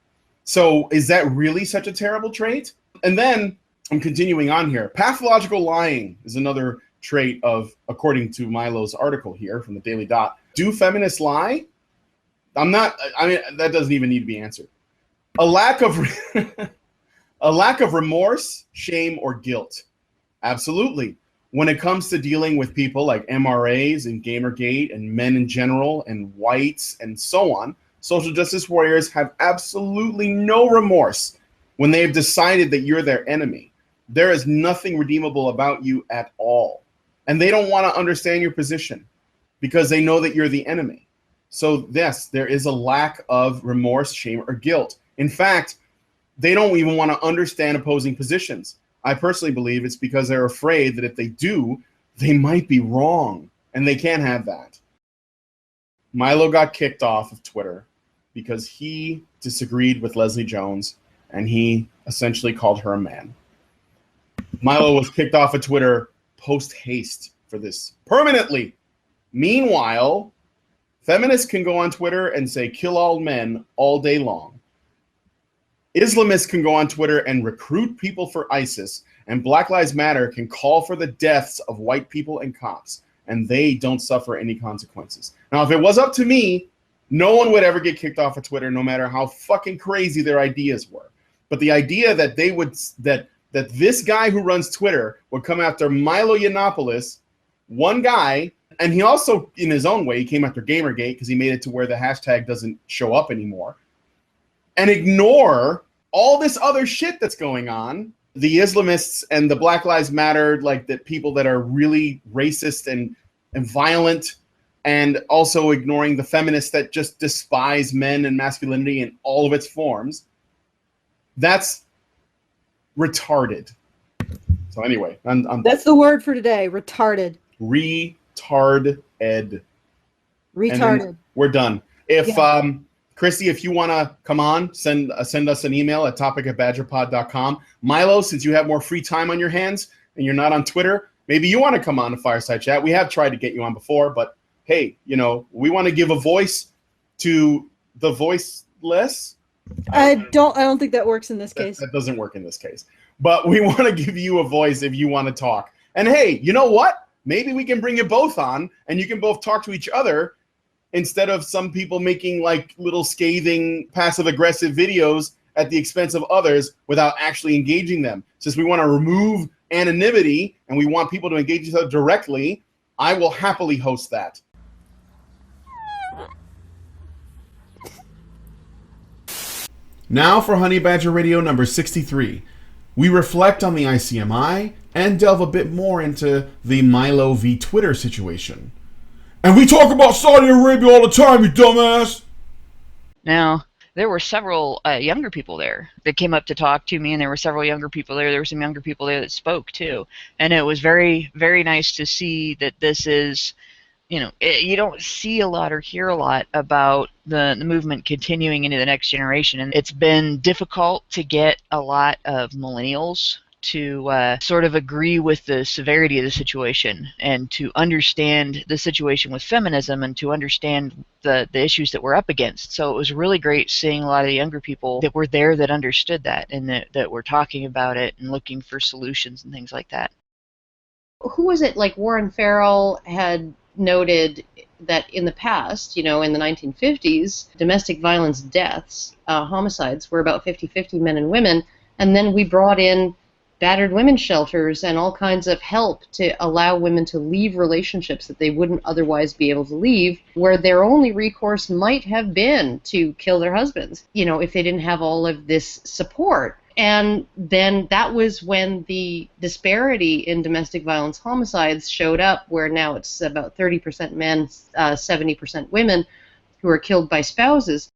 So is that really such a terrible trait? And then I'm continuing on here. Pathological lying is another trait according to Milo's article here from the Daily Dot. Do feminists lie? I mean, that doesn't even need to be answered. A lack of remorse, shame, or guilt. Absolutely. When it comes to dealing with people like MRAs and Gamergate and men in general and whites and so on, social justice warriors have absolutely no remorse when they have decided that you're their enemy. There is nothing redeemable about you at all. And they don't want to understand your position because they know that you're the enemy. So yes, there is a lack of remorse, shame, or guilt. In fact, they don't even want to understand opposing positions. I personally believe it's because they're afraid that if they do, they might be wrong, and they can't have that. Milo got kicked off of Twitter because he disagreed with Leslie Jones, and he essentially called her a man. Milo was kicked off of Twitter post-haste for this permanently. Meanwhile, feminists can go on Twitter and say, kill all men all day long. Islamists can go on Twitter and recruit people for ISIS, and Black Lives Matter can call for the deaths of white people and cops, and they don't suffer any consequences. Now, if it was up to me, no one would ever get kicked off of Twitter, no matter how fucking crazy their ideas were. But the idea that they would that this guy who runs Twitter would come after Milo Yiannopoulos, one guy, and he also, in his own way, he came after Gamergate because he made it to where the hashtag doesn't show up anymore, and ignore all this other shit that's going on. The Islamists and the Black Lives Matter, like the people that are really racist and violent, and also ignoring the feminists that just despise men and masculinity in all of its forms. That's retarded. So anyway, that's the word for today, retarded. Retarded. Retarded. We're done. If Christy, if you want to come on, send us an email at topic@badgerpod.com. Milo, since you have more free time on your hands and you're not on Twitter, maybe you want to come on to Fireside Chat. We have tried to get you on before, but hey, you know, we want to give a voice to the voiceless. I don't think that works in this case. That doesn't work in this case. But we want to give you a voice if you want to talk. And hey, you know what? Maybe we can bring you both on and you can both talk to each other instead of some people making like little scathing, passive-aggressive videos at the expense of others without actually engaging them. Since we want to remove anonymity and we want people to engage each other directly, I will happily host that. Now for Honey Badger Radio number 63. We reflect on the ICMI and delve a bit more into the Milo v. Twitter situation. And we talk about Saudi Arabia all the time, you dumbass! Now, there were several younger people there that came up to talk to me, and there were several younger people there. There were some younger people there that spoke, too. And it was very, very nice to see that this is you don't see a lot or hear a lot about the movement continuing into the next generation. And it's been difficult to get a lot of millennials to sort of agree with the severity of the situation and to understand the situation with feminism and to understand the issues that we're up against. So it was really great seeing a lot of the younger people that were there that understood that and that were talking about it and looking for solutions and things like that. Who was it, like Warren Farrell had noted that in the past, in the 1950s, domestic violence deaths, homicides, were about 50-50 men and women, and then we brought in battered women's shelters and all kinds of help to allow women to leave relationships that they wouldn't otherwise be able to leave, where their only recourse might have been to kill their husbands, if they didn't have all of this support. And then that was when the disparity in domestic violence homicides showed up, where now it's about 30% men, 70% women who are killed by spouses.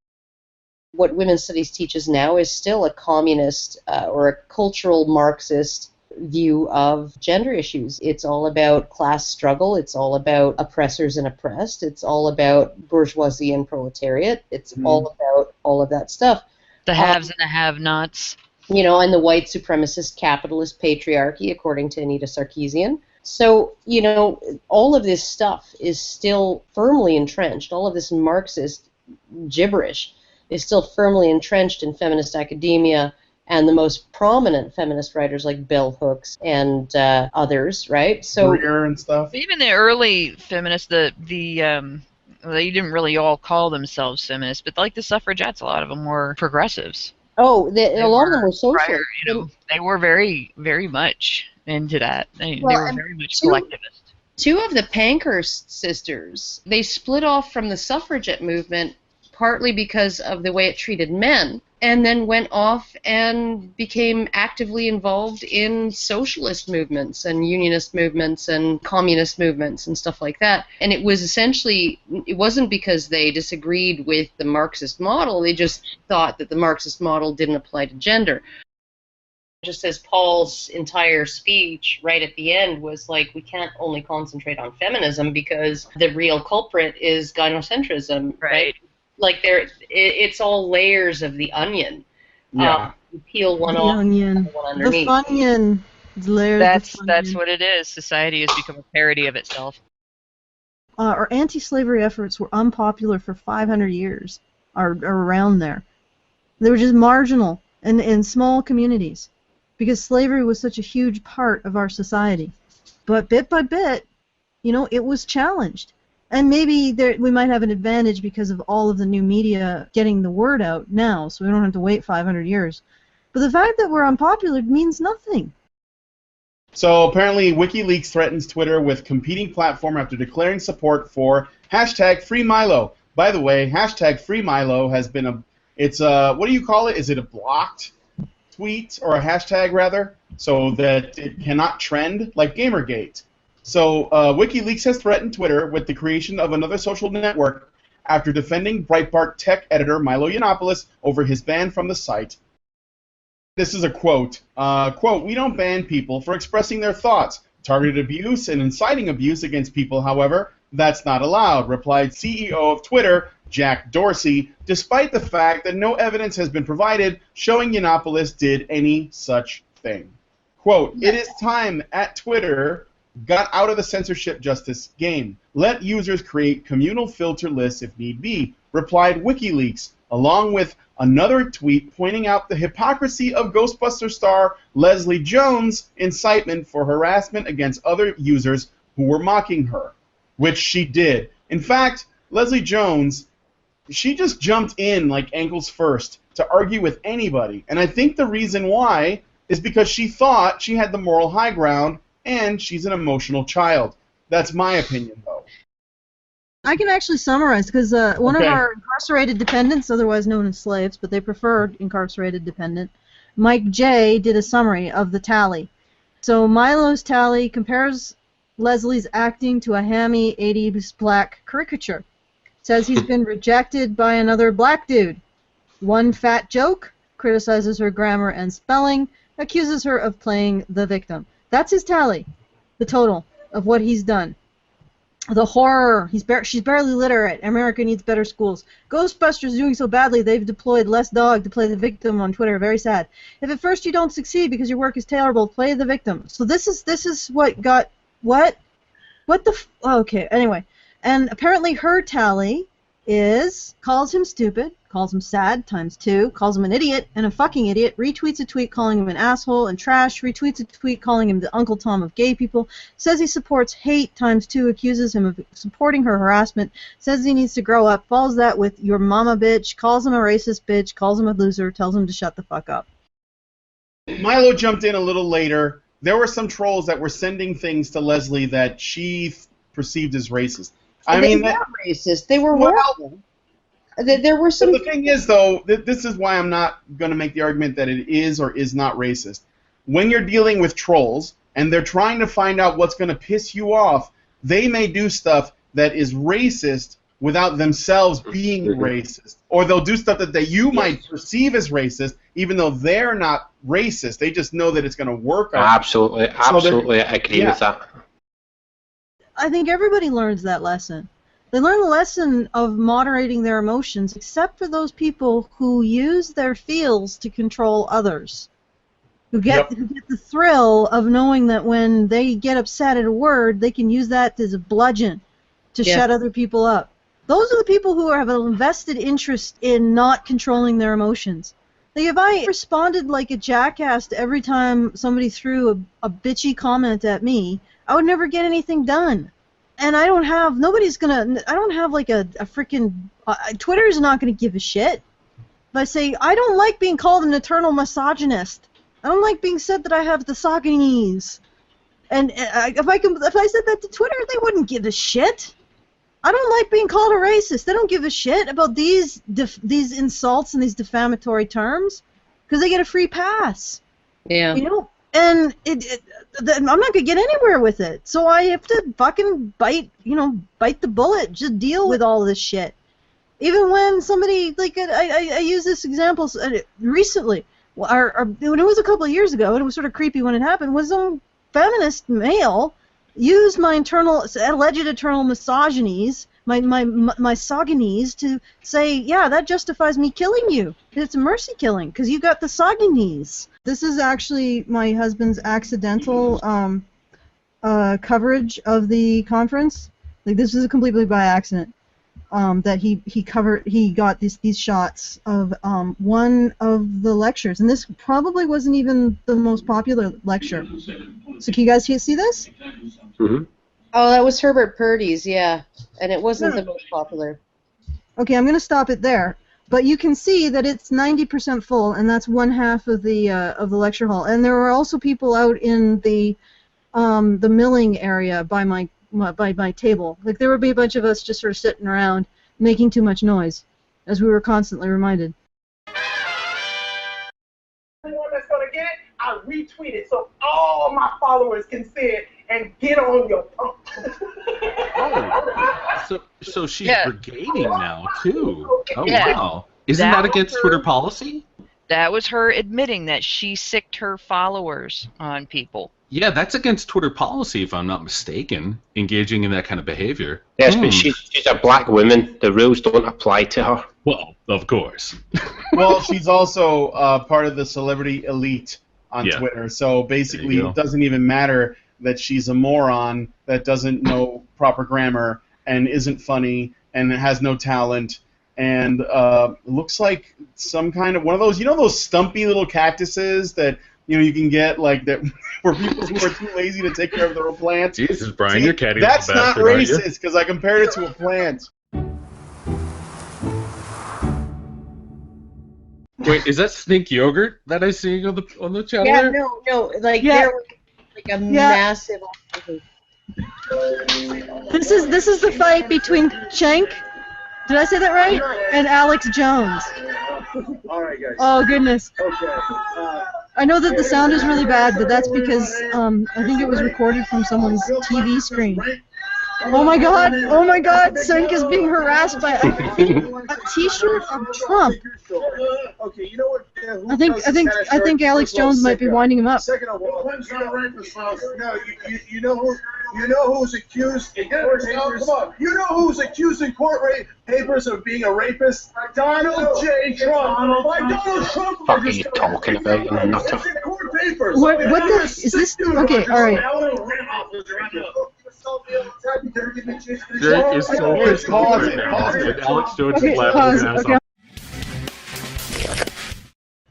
What women's studies teaches now is still a communist or a cultural Marxist view of gender issues. It's all about class struggle. It's all about oppressors and oppressed. It's all about bourgeoisie and proletariat. It's all about all of that stuff. The haves and the have-nots. And the white supremacist capitalist patriarchy, according to Anita Sarkeesian. So, all of this stuff is still firmly entrenched. All of this Marxist gibberish is still firmly entrenched in feminist academia and the most prominent feminist writers like bell hooks and others, right? So Greer and stuff. Even the early feminists, they didn't really all call themselves feminists, but like the suffragettes, a lot of them were progressives. Oh, a lot of them were social. They were very, very much into that. They were very much collectivist. Two of the Pankhurst sisters, they split off from the suffragette movement partly because of the way it treated men, and then went off and became actively involved in socialist movements and unionist movements and communist movements and stuff like that. And it was essentially, it wasn't because they disagreed with the Marxist model, they just thought that the Marxist model didn't apply to gender. Just as Paul's entire speech right at the end was like, we can't only concentrate on feminism because the real culprit is gynocentrism, right? Like it's all layers of the onion. Yeah. You peel one The off, onion. one underneath. The Funyun. Layers That's what it is. Society has become a parody of itself. Our anti-slavery efforts were unpopular for 500 years, or around there. They were just marginal in small communities because slavery was such a huge part of our society. But bit by bit, it was challenged. And maybe we might have an advantage because of all of the new media getting the word out now, so we don't have to wait 500 years. But the fact that we're unpopular means nothing. So apparently WikiLeaks threatens Twitter with competing platform after declaring support for #FreeMilo. By the way, #FreeMilo has been what do you call it? Is it a blocked tweet or a hashtag rather? So that it cannot trend like Gamergate. So WikiLeaks has threatened Twitter with the creation of another social network after defending Breitbart tech editor Milo Yiannopoulos over his ban from the site. This is a quote. Quote, "We don't ban people for expressing their thoughts. Targeted abuse and inciting abuse against people, however, that's not allowed," replied CEO of Twitter, Jack Dorsey, despite the fact that no evidence has been provided showing Yiannopoulos did any such thing. Quote, "It is time at Twitter got out of the censorship justice game. Let users create communal filter lists if need be," replied WikiLeaks, along with another tweet pointing out the hypocrisy of Ghostbuster star Leslie Jones' incitement for harassment against other users who were mocking her, which she did. In fact, Leslie Jones, she just jumped in like ankles first to argue with anybody, and I think the reason why is because she thought she had the moral high ground and she's an emotional child. That's my opinion, though. I can actually summarize, because one of our incarcerated dependents, otherwise known as slaves, but they preferred incarcerated dependent, Mike J. did a summary of the tally. So Milo's tally compares Leslie's acting to a hammy 80s black caricature. Says he's been rejected by another black dude. One fat joke, criticizes her grammar and spelling, accuses her of playing the victim. That's his tally, the total of what he's done. The horror. She's barely literate. America needs better schools. Ghostbusters doing so badly they've deployed less dog to play the victim on Twitter. Very sad. If at first you don't succeed because your work is terrible, play the victim. So this is what got what the okay. Anyway, and apparently her tally is calls him stupid, calls him sad ×2, calls him an idiot and a fucking idiot, retweets a tweet calling him an asshole and trash, retweets a tweet calling him the Uncle Tom of gay people, says he supports hate ×2, accuses him of supporting her harassment, says he needs to grow up, follows that with your mama bitch, calls him a racist bitch, calls him a loser, tells him to shut the fuck up. Milo jumped in a little later. There were some trolls that were sending things to Leslie that she perceived as racist. They were racist. They were horrible. There were some. The thing is, though, this is why I'm not going to make the argument that it is or is not racist. When you're dealing with trolls and they're trying to find out what's going to piss you off, they may do stuff that is racist without themselves being racist. Or they'll do stuff that you might perceive as racist, even though they're not racist. They just know that it's going to work. Absolutely agree with that. I think everybody learns that lesson. They learn the lesson of moderating their emotions, except for those people who use their feels to control others, who get the thrill of knowing that when they get upset at a word, they can use that as a bludgeon to shut other people up. Those are the people who have an invested interest in not controlling their emotions. Like if I responded like a jackass to every time somebody threw a bitchy comment at me, I would never get anything done. And I don't have like a freaking, Twitter's not going to give a shit. If I say, I don't like being called an eternal misogynist. I don't like being said that I have the soggy knees. And if I said that to Twitter, they wouldn't give a shit. I don't like being called a racist. They don't give a shit about these insults and these defamatory terms because they get a free pass. Yeah. You know? And I'm not gonna get anywhere with it, so I have to fucking bite the bullet, just deal with all this shit. Even when somebody, like, I use this example recently, when it was a couple of years ago, and it was sort of creepy when it happened, was some feminist male used my alleged eternal misogynies, my misogynies, to say, yeah, that justifies me killing you. It's a mercy killing, because you got the sogynies. This is actually my husband's accidental coverage of the conference. Like, this was completely by accident. That he got these shots of one of the lectures, and this probably wasn't even the most popular lecture. So can you guys see this? Mm-hmm. Oh, that was Herbert Purdy's, yeah, and it wasn't the most popular. Okay, I'm going to stop it there. But you can see that it's 90% full, and that's one half of the lecture hall. And there were also people out in the milling area by my table. Like, there would be a bunch of us just sort of sitting around making too much noise, as we were constantly reminded. One that's gonna get, I retweet it so all my followers can see it and get on your pump. So she's brigading now too. Oh Yeah. wow! Isn't that against Twitter policy? That was her admitting that she sicked her followers on people. Yeah, that's against Twitter policy, if I'm not mistaken, engaging in that kind of behavior. Yes, but she's a black woman. The rules don't apply to her. Well, of course. Well, she's also part of the celebrity elite on Twitter, so basically it doesn't even matter that she's a moron that doesn't know proper grammar and isn't funny and has no talent and looks like some kind of one of those, those stumpy little cactuses that you can get like that for people who are too lazy to take care of their own plants. Jesus, Brian, you're catty. That's not racist because I compared it to a plant. Wait, is that snake yogurt that I see on the channel? Yeah, there? no, like there was like a massive. This is the fight between Cenk, did I say that right? And Alex Jones. All right, guys. Oh goodness. Okay. I know that the sound is really bad, but that's because I think it was recorded from someone's TV screen. Oh my God! Oh my God! Cenk is being harassed by a T-shirt of Trump. Okay, you know what? I think Alex Jones might be winding him up. Second of all, no, you know who? You know who's accused in court papers? You know who's accused in court papers of being a rapist? Donald J. Trump. Why Donald Trump? What are you talking about, you nutter? Court papers. What the is this? Okay, all right. Jake is so pissed off right now. And Alex Jones is laughing his ass off.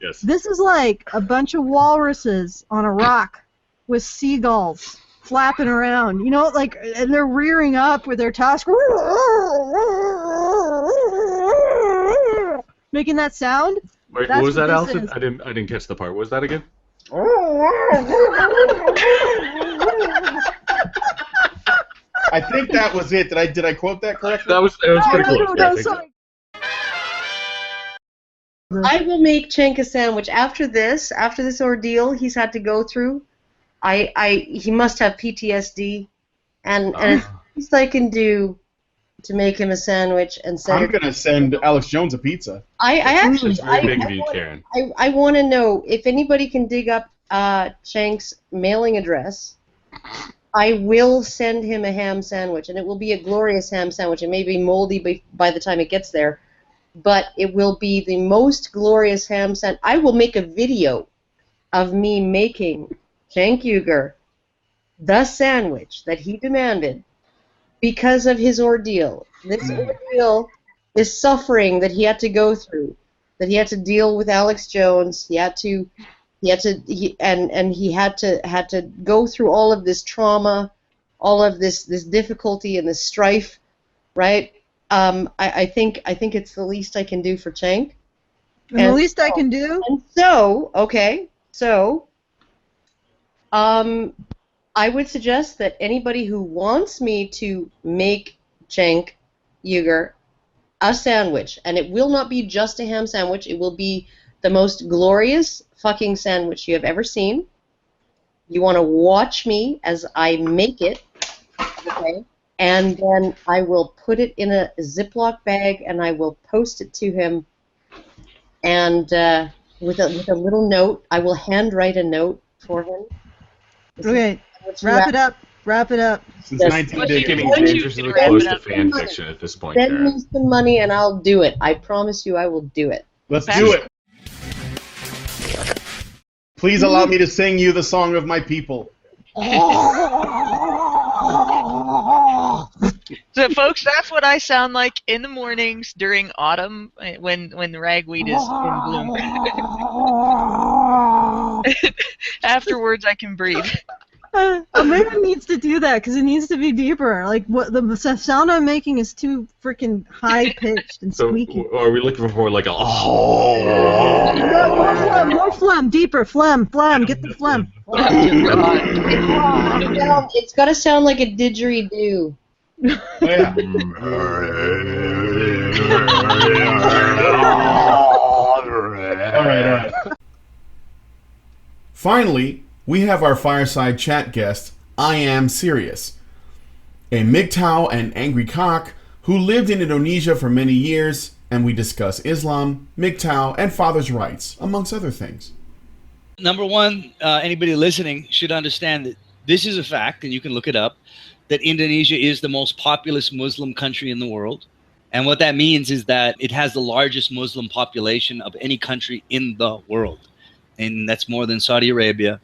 Yes. This is like a bunch of walruses on a rock with seagulls flapping around. You know, like, and they're rearing up with their tusks, making that sound. Wait, That's what was that, this Alison? is. I didn't catch the part. What was that again? I think that was it. Did I quote that correctly? That was pretty close. No, Yeah, I think so. sorry. I will make Cenk a sandwich after this ordeal he's had to go through. He must have PTSD, and it's the least I can do to make him a sandwich and send. I'm gonna send Alex Jones a pizza. I actually It's very big of you, Karen. I want to know if anybody can dig up Cenk's mailing address. I will send him a ham sandwich, and it will be a glorious ham sandwich. It may be moldy by the time it gets there, but it will be the most glorious ham sandwich. I will make a video of me making Cenk Uygur the sandwich that he demanded because of his ordeal. This ordeal, this suffering that he had to go through, that he had to deal with Alex Jones. He had to go through all of this trauma, all of this difficulty and this strife, right? I think it's the least I can do for Cenk. And the least I can do. And so, okay, so I would suggest that anybody who wants me to make Cenk Uygur a sandwich, and it will not be just a ham sandwich, it will be the most glorious fucking sandwich you have ever seen. You want to watch me as I make it, okay? And then I will put it in a Ziploc bag and I will post it to him. And with a little note, I will handwrite a note for him. Okay, wrap it up. Wrap it up. Since 1980, getting dangerously close to fan fiction at this point, Send Karen. me some money and I'll do it. I promise you I will do it. Let's do it. Please allow me to sing you the song of my people. So, folks, that's what I sound like in the mornings during autumn when the ragweed is in bloom. Afterwards, I can breathe. Maybe it needs to do that because it needs to be deeper. Like what the sound I'm making is too freaking high pitched and So, squeaky. are we looking for like a More phlegm, deeper phlegm, get the phlegm. It's got to sound like a didgeridoo. Yeah. All right. Finally, we have our fireside chat guest, Ayam Sirias, a MGTOW and angry cock who lived in Indonesia for many years, and we discuss Islam, MGTOW, and fathers' rights, amongst other things. Number one, anybody listening should understand that this is a fact, and you can look it up, that Indonesia is the most populous Muslim country in the world. And what that means is that it has the largest Muslim population of any country in the world. And that's more than Saudi Arabia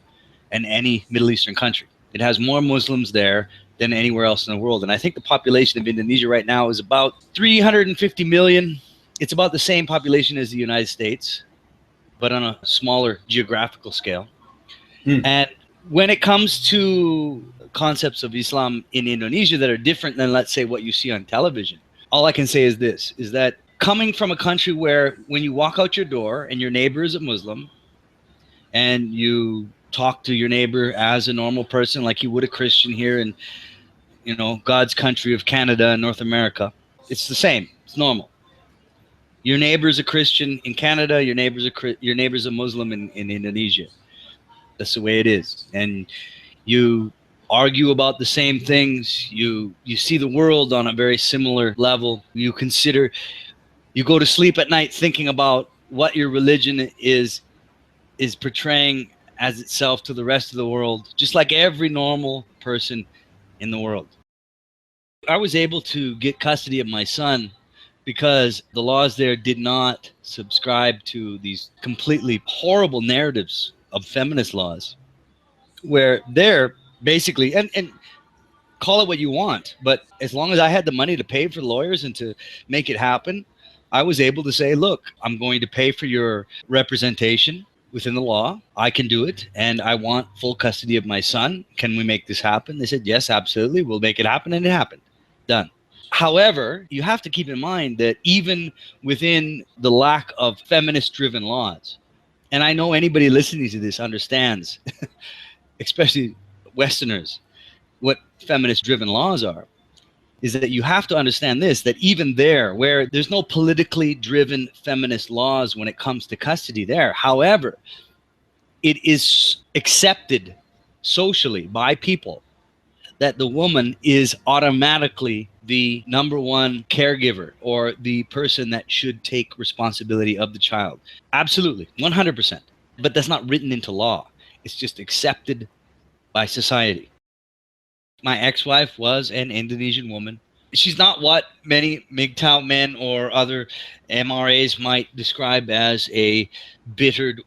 and any Middle Eastern country. It has more Muslims there than anywhere else in the world. And I think the population of Indonesia right now is about 350 million. It's about the same population as the United States, but on a smaller geographical scale. And when it comes to concepts of Islam in Indonesia that are different than, let's say, what you see on television, all I can say is this, is that coming from a country where when you walk out your door and your neighbor is a Muslim and you talk to your neighbor as a normal person like you would a Christian here in, you know, God's country of Canada and North America, it's the same. It's normal. Your neighbor's a Christian in Canada, your neighbor's a Muslim in Indonesia. That's the way it is. And you argue about the same things. You see the world on a very similar level. You go to sleep at night thinking about what your religion is portraying as itself to the rest of the world, just like every normal person in the world. I was able to get custody of my son because the laws there did not subscribe to these completely horrible narratives of feminist laws, where they're basically, and call it what you want, but as long as I had the money to pay for lawyers and to make it happen, I was able to say, look, I'm going to pay for your representation within the law. I can do it, and I want full custody of my son. Can we make this happen? They said, yes, absolutely. We'll make it happen, and it happened. Done. However, you have to keep in mind that even within the lack of feminist-driven laws, and I know anybody listening to this understands, especially Westerners, what feminist-driven laws are, is that you have to understand this, that even there, where there's no politically driven feminist laws when it comes to custody there, however, it is accepted socially by people that the woman is automatically the number one caregiver or the person that should take responsibility of the child. Absolutely, 100%. But that's not written into law. It's just accepted by society. My ex-wife was an Indonesian woman. She's not what many MGTOW men or other MRAs might describe as a bittered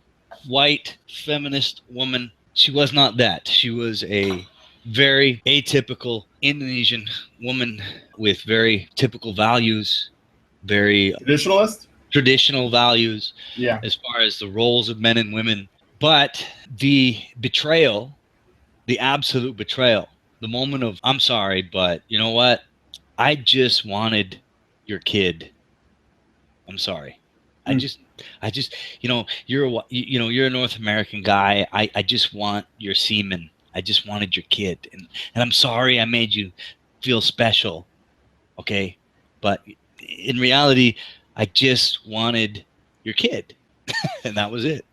white feminist woman. She was not that. She was a very atypical Indonesian woman with very typical values, very traditional values, as far as the roles of men and women. But the betrayal, the absolute betrayal, the moment of, I'm sorry, but you know what? I just wanted your kid. I'm sorry. I just, you know, you're a North American guy. I just want your semen. I just wanted your kid. And I'm sorry I made you feel special. Okay. But in reality, I just wanted your kid. And that was it.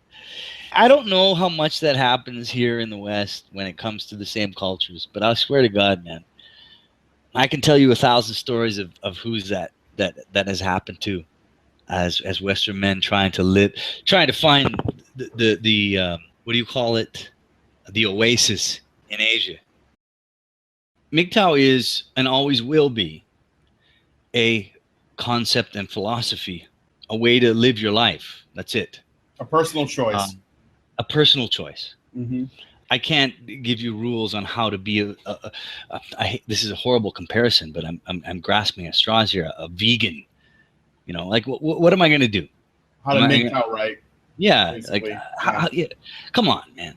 I don't know how much that happens here in the West when it comes to the same cultures, but I swear to God, man, I can tell you 1,000 stories of who's that has happened to, as Western men trying to find the what do you call it? The oasis in Asia. MGTOW is and always will be a concept and philosophy, a way to live your life. That's it. A personal choice. A personal choice. Mm-hmm. I can't give you rules on how to be this is a horrible comparison, but I'm grasping at straws here. A vegan, you know, like what am I going to do? How to make out right? Yeah, basically. like how, yeah. Come on, man.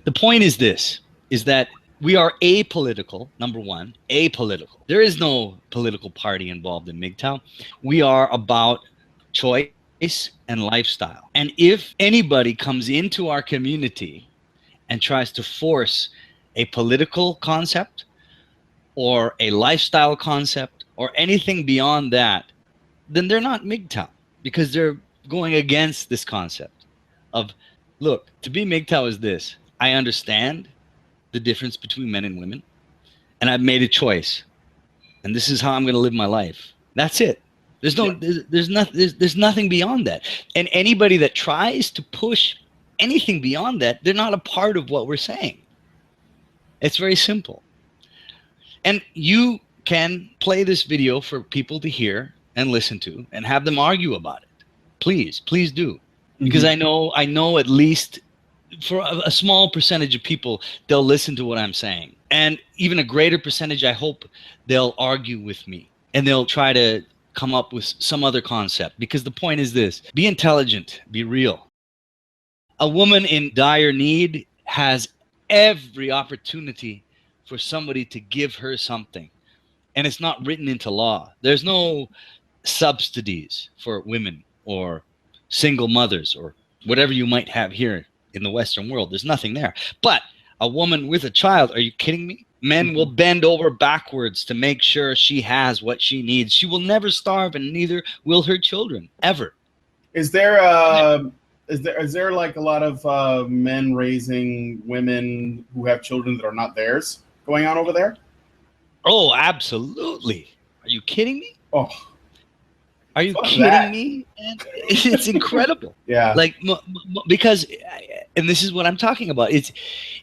The point is this: is that we are apolitical. Number one, apolitical. There is no political party involved in MGTOW. We are about choice and lifestyle. And if anybody comes into our community and tries to force a political concept or a lifestyle concept or anything beyond that, then they're not MGTOW, because they're going against this concept of, look, to be MGTOW is this: I understand the difference between men and women, and I've made a choice, and this is how I'm going to live my life. That's it. There's no, there's nothing beyond that. And anybody that tries to push anything beyond that, they're not a part of what we're saying. It's very simple. And you can play this video for people to hear and listen to and have them argue about it. Please do. Because I know at least for a small percentage of people, they'll listen to what I'm saying. And even a greater percentage, I hope they'll argue with me and they'll try to come up with some other concept. Because the point is this: be intelligent, be real. A woman in dire need has every opportunity for somebody to give her something. And it's not written into law. There's no subsidies for women or single mothers or whatever you might have here in the Western world. There's nothing there. But a woman with a child, are you kidding me? Men will bend over backwards to make sure she has what she needs. She will never starve, and neither will her children, ever. Is there like a lot of men raising women who have children that are not theirs going on over there? Oh, absolutely. Are you kidding me? Oh, are you kidding me? It's incredible. Yeah. Like because And this is what I'm talking about. It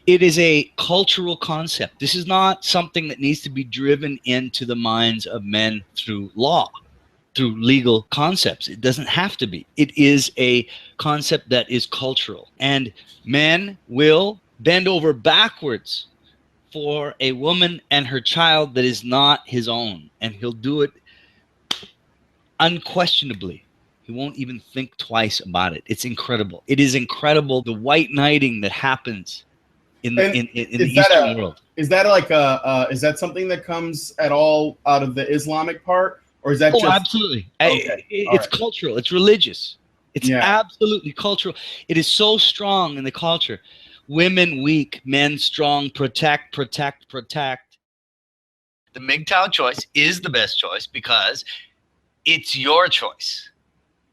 is a cultural concept. This is not something that needs to be driven into the minds of men through law, through legal concepts. It doesn't have to be. It is a concept that is cultural. And men will bend over backwards for a woman and her child that is not his own. And he'll do it unquestionably. He won't even think twice about it. It's incredible. It is incredible, the white knighting that happens in the Eastern world. Is that like is that something that comes at all out of the Islamic part, or is that just? Absolutely. Okay. It's cultural. It's religious. It's absolutely cultural. It is so strong in the culture. Women weak, men strong. Protect, protect, protect. The MGTOW choice is the best choice because it's your choice.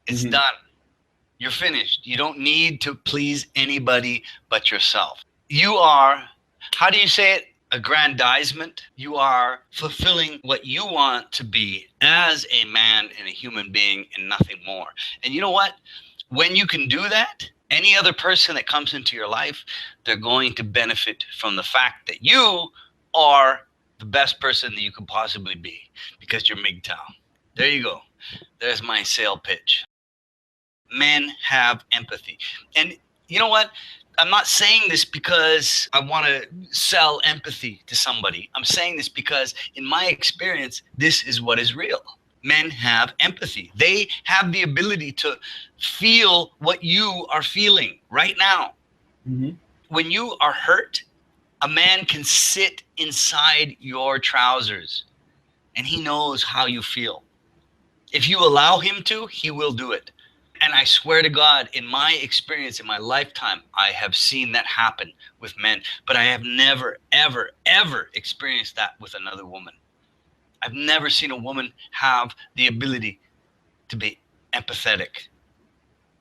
It's done. You're finished. You don't need to please anybody but yourself. You are, how do you say it? Aggrandizement. You are fulfilling what you want to be as a man and a human being and nothing more. And you know what? When you can do that, any other person that comes into your life, they're going to benefit from the fact that you are the best person that you could possibly be because you're MGTOW. There you go. There's my sale pitch. Men have empathy. And you know what? I'm not saying this because I want to sell empathy to somebody. I'm saying this because in my experience, this is what is real. Men have empathy. They have the ability to feel what you are feeling right now. When you are hurt, a man can sit inside your trousers and he knows how you feel. If you allow him to, he will do it. And I swear to God, in my experience, in my lifetime, I have seen that happen with men. But I have never, ever, ever experienced that with another woman. I've never seen a woman have the ability to be empathetic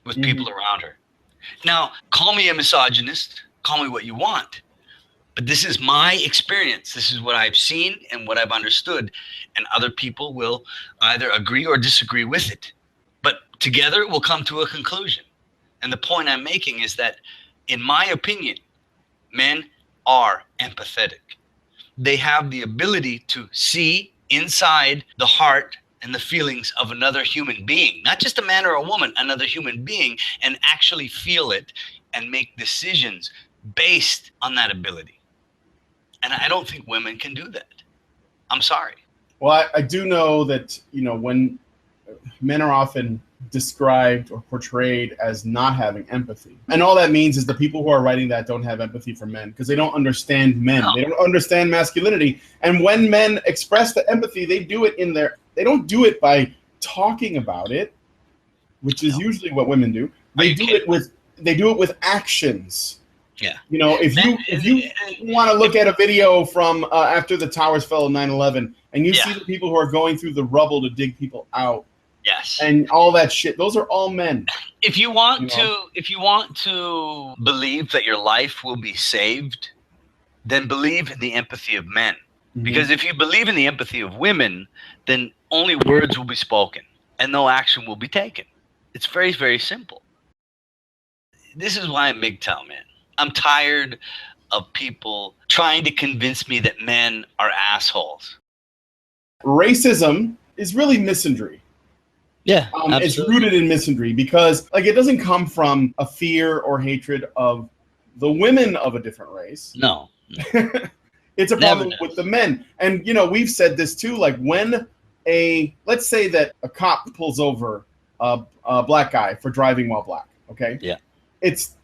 with people around her. Now, call me a misogynist, call me what you want. But this is my experience. This is what I've seen and what I've understood. And other people will either agree or disagree with it. But together we'll come to a conclusion. And the point I'm making is that, in my opinion, men are empathetic. They have the ability to see inside the heart and the feelings of another human being, not just a man or a woman, another human being, and actually feel it and make decisions based on that ability. And I don't think women can do that. I'm sorry. Well, I do know that, you know, when men are often described or portrayed as not having empathy. And all that means is the people who are writing that don't have empathy for men because they don't understand men. No. They don't understand masculinity. And when men express the empathy, they do it they don't do it by talking about it, which is usually what women do. They do it with actions. Yeah. You know, if you want to look at a video from after the towers fell in 9/11 and you see the people who are going through the rubble to dig people out. Yes. And all that shit. Those are all men. If you want to believe that your life will be saved, then believe in the empathy of men. Because if you believe in the empathy of women, then only words will be spoken and no action will be taken. It's very, very simple. This is why I'm MGTOW, man. I'm tired of people trying to convince me that men are assholes. Racism is really misandry. Yeah, it's rooted in misandry because, like, it doesn't come from a fear or hatred of the women of a different race. No. It's a problem with the men. And, you know, we've said this too, like when let's say that a cop pulls over a black guy for driving while black, okay? Yeah. It's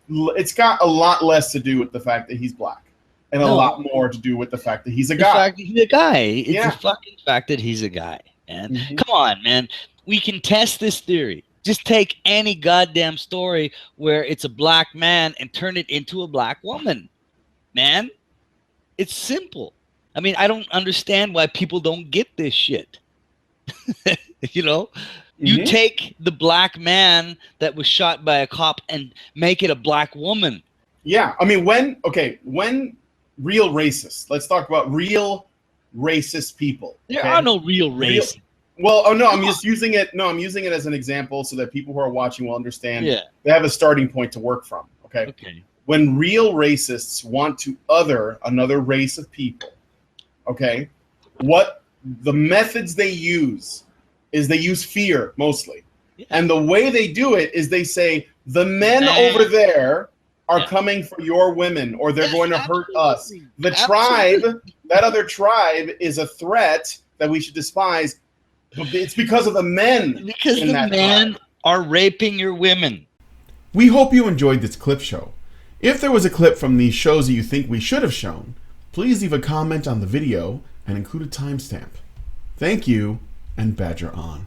got a lot less to do with the fact that he's black and a lot more to do with the fact that he's a guy. The fact that he's a guy. It's the fucking fact that he's a guy, man. Come on, man. We can test this theory. Just take any goddamn story where it's a black man and turn it into a black woman, man. It's simple. I mean, I don't understand why people don't get this shit. You know? You take the black man that was shot by a cop and make it a black woman. Yeah. I mean, when real racists, let's talk about real racist people. There are no real racists. I'm just using it. No, I'm using it as an example so that people who are watching will understand. Yeah. They have a starting point to work from. Okay. when real racists want to other another race of people, okay, what the methods they use is they use fear mostly. Yeah. And the way they do it is they say, the men over there are coming for your women, or they're going to hurt us. The tribe, that other tribe, is a threat that we should despise. It's because of the men. Because the men are raping your women. We hope you enjoyed this clip show. If there was a clip from these shows that you think we should have shown, please leave a comment on the video and include a timestamp. Thank you, and Badger on.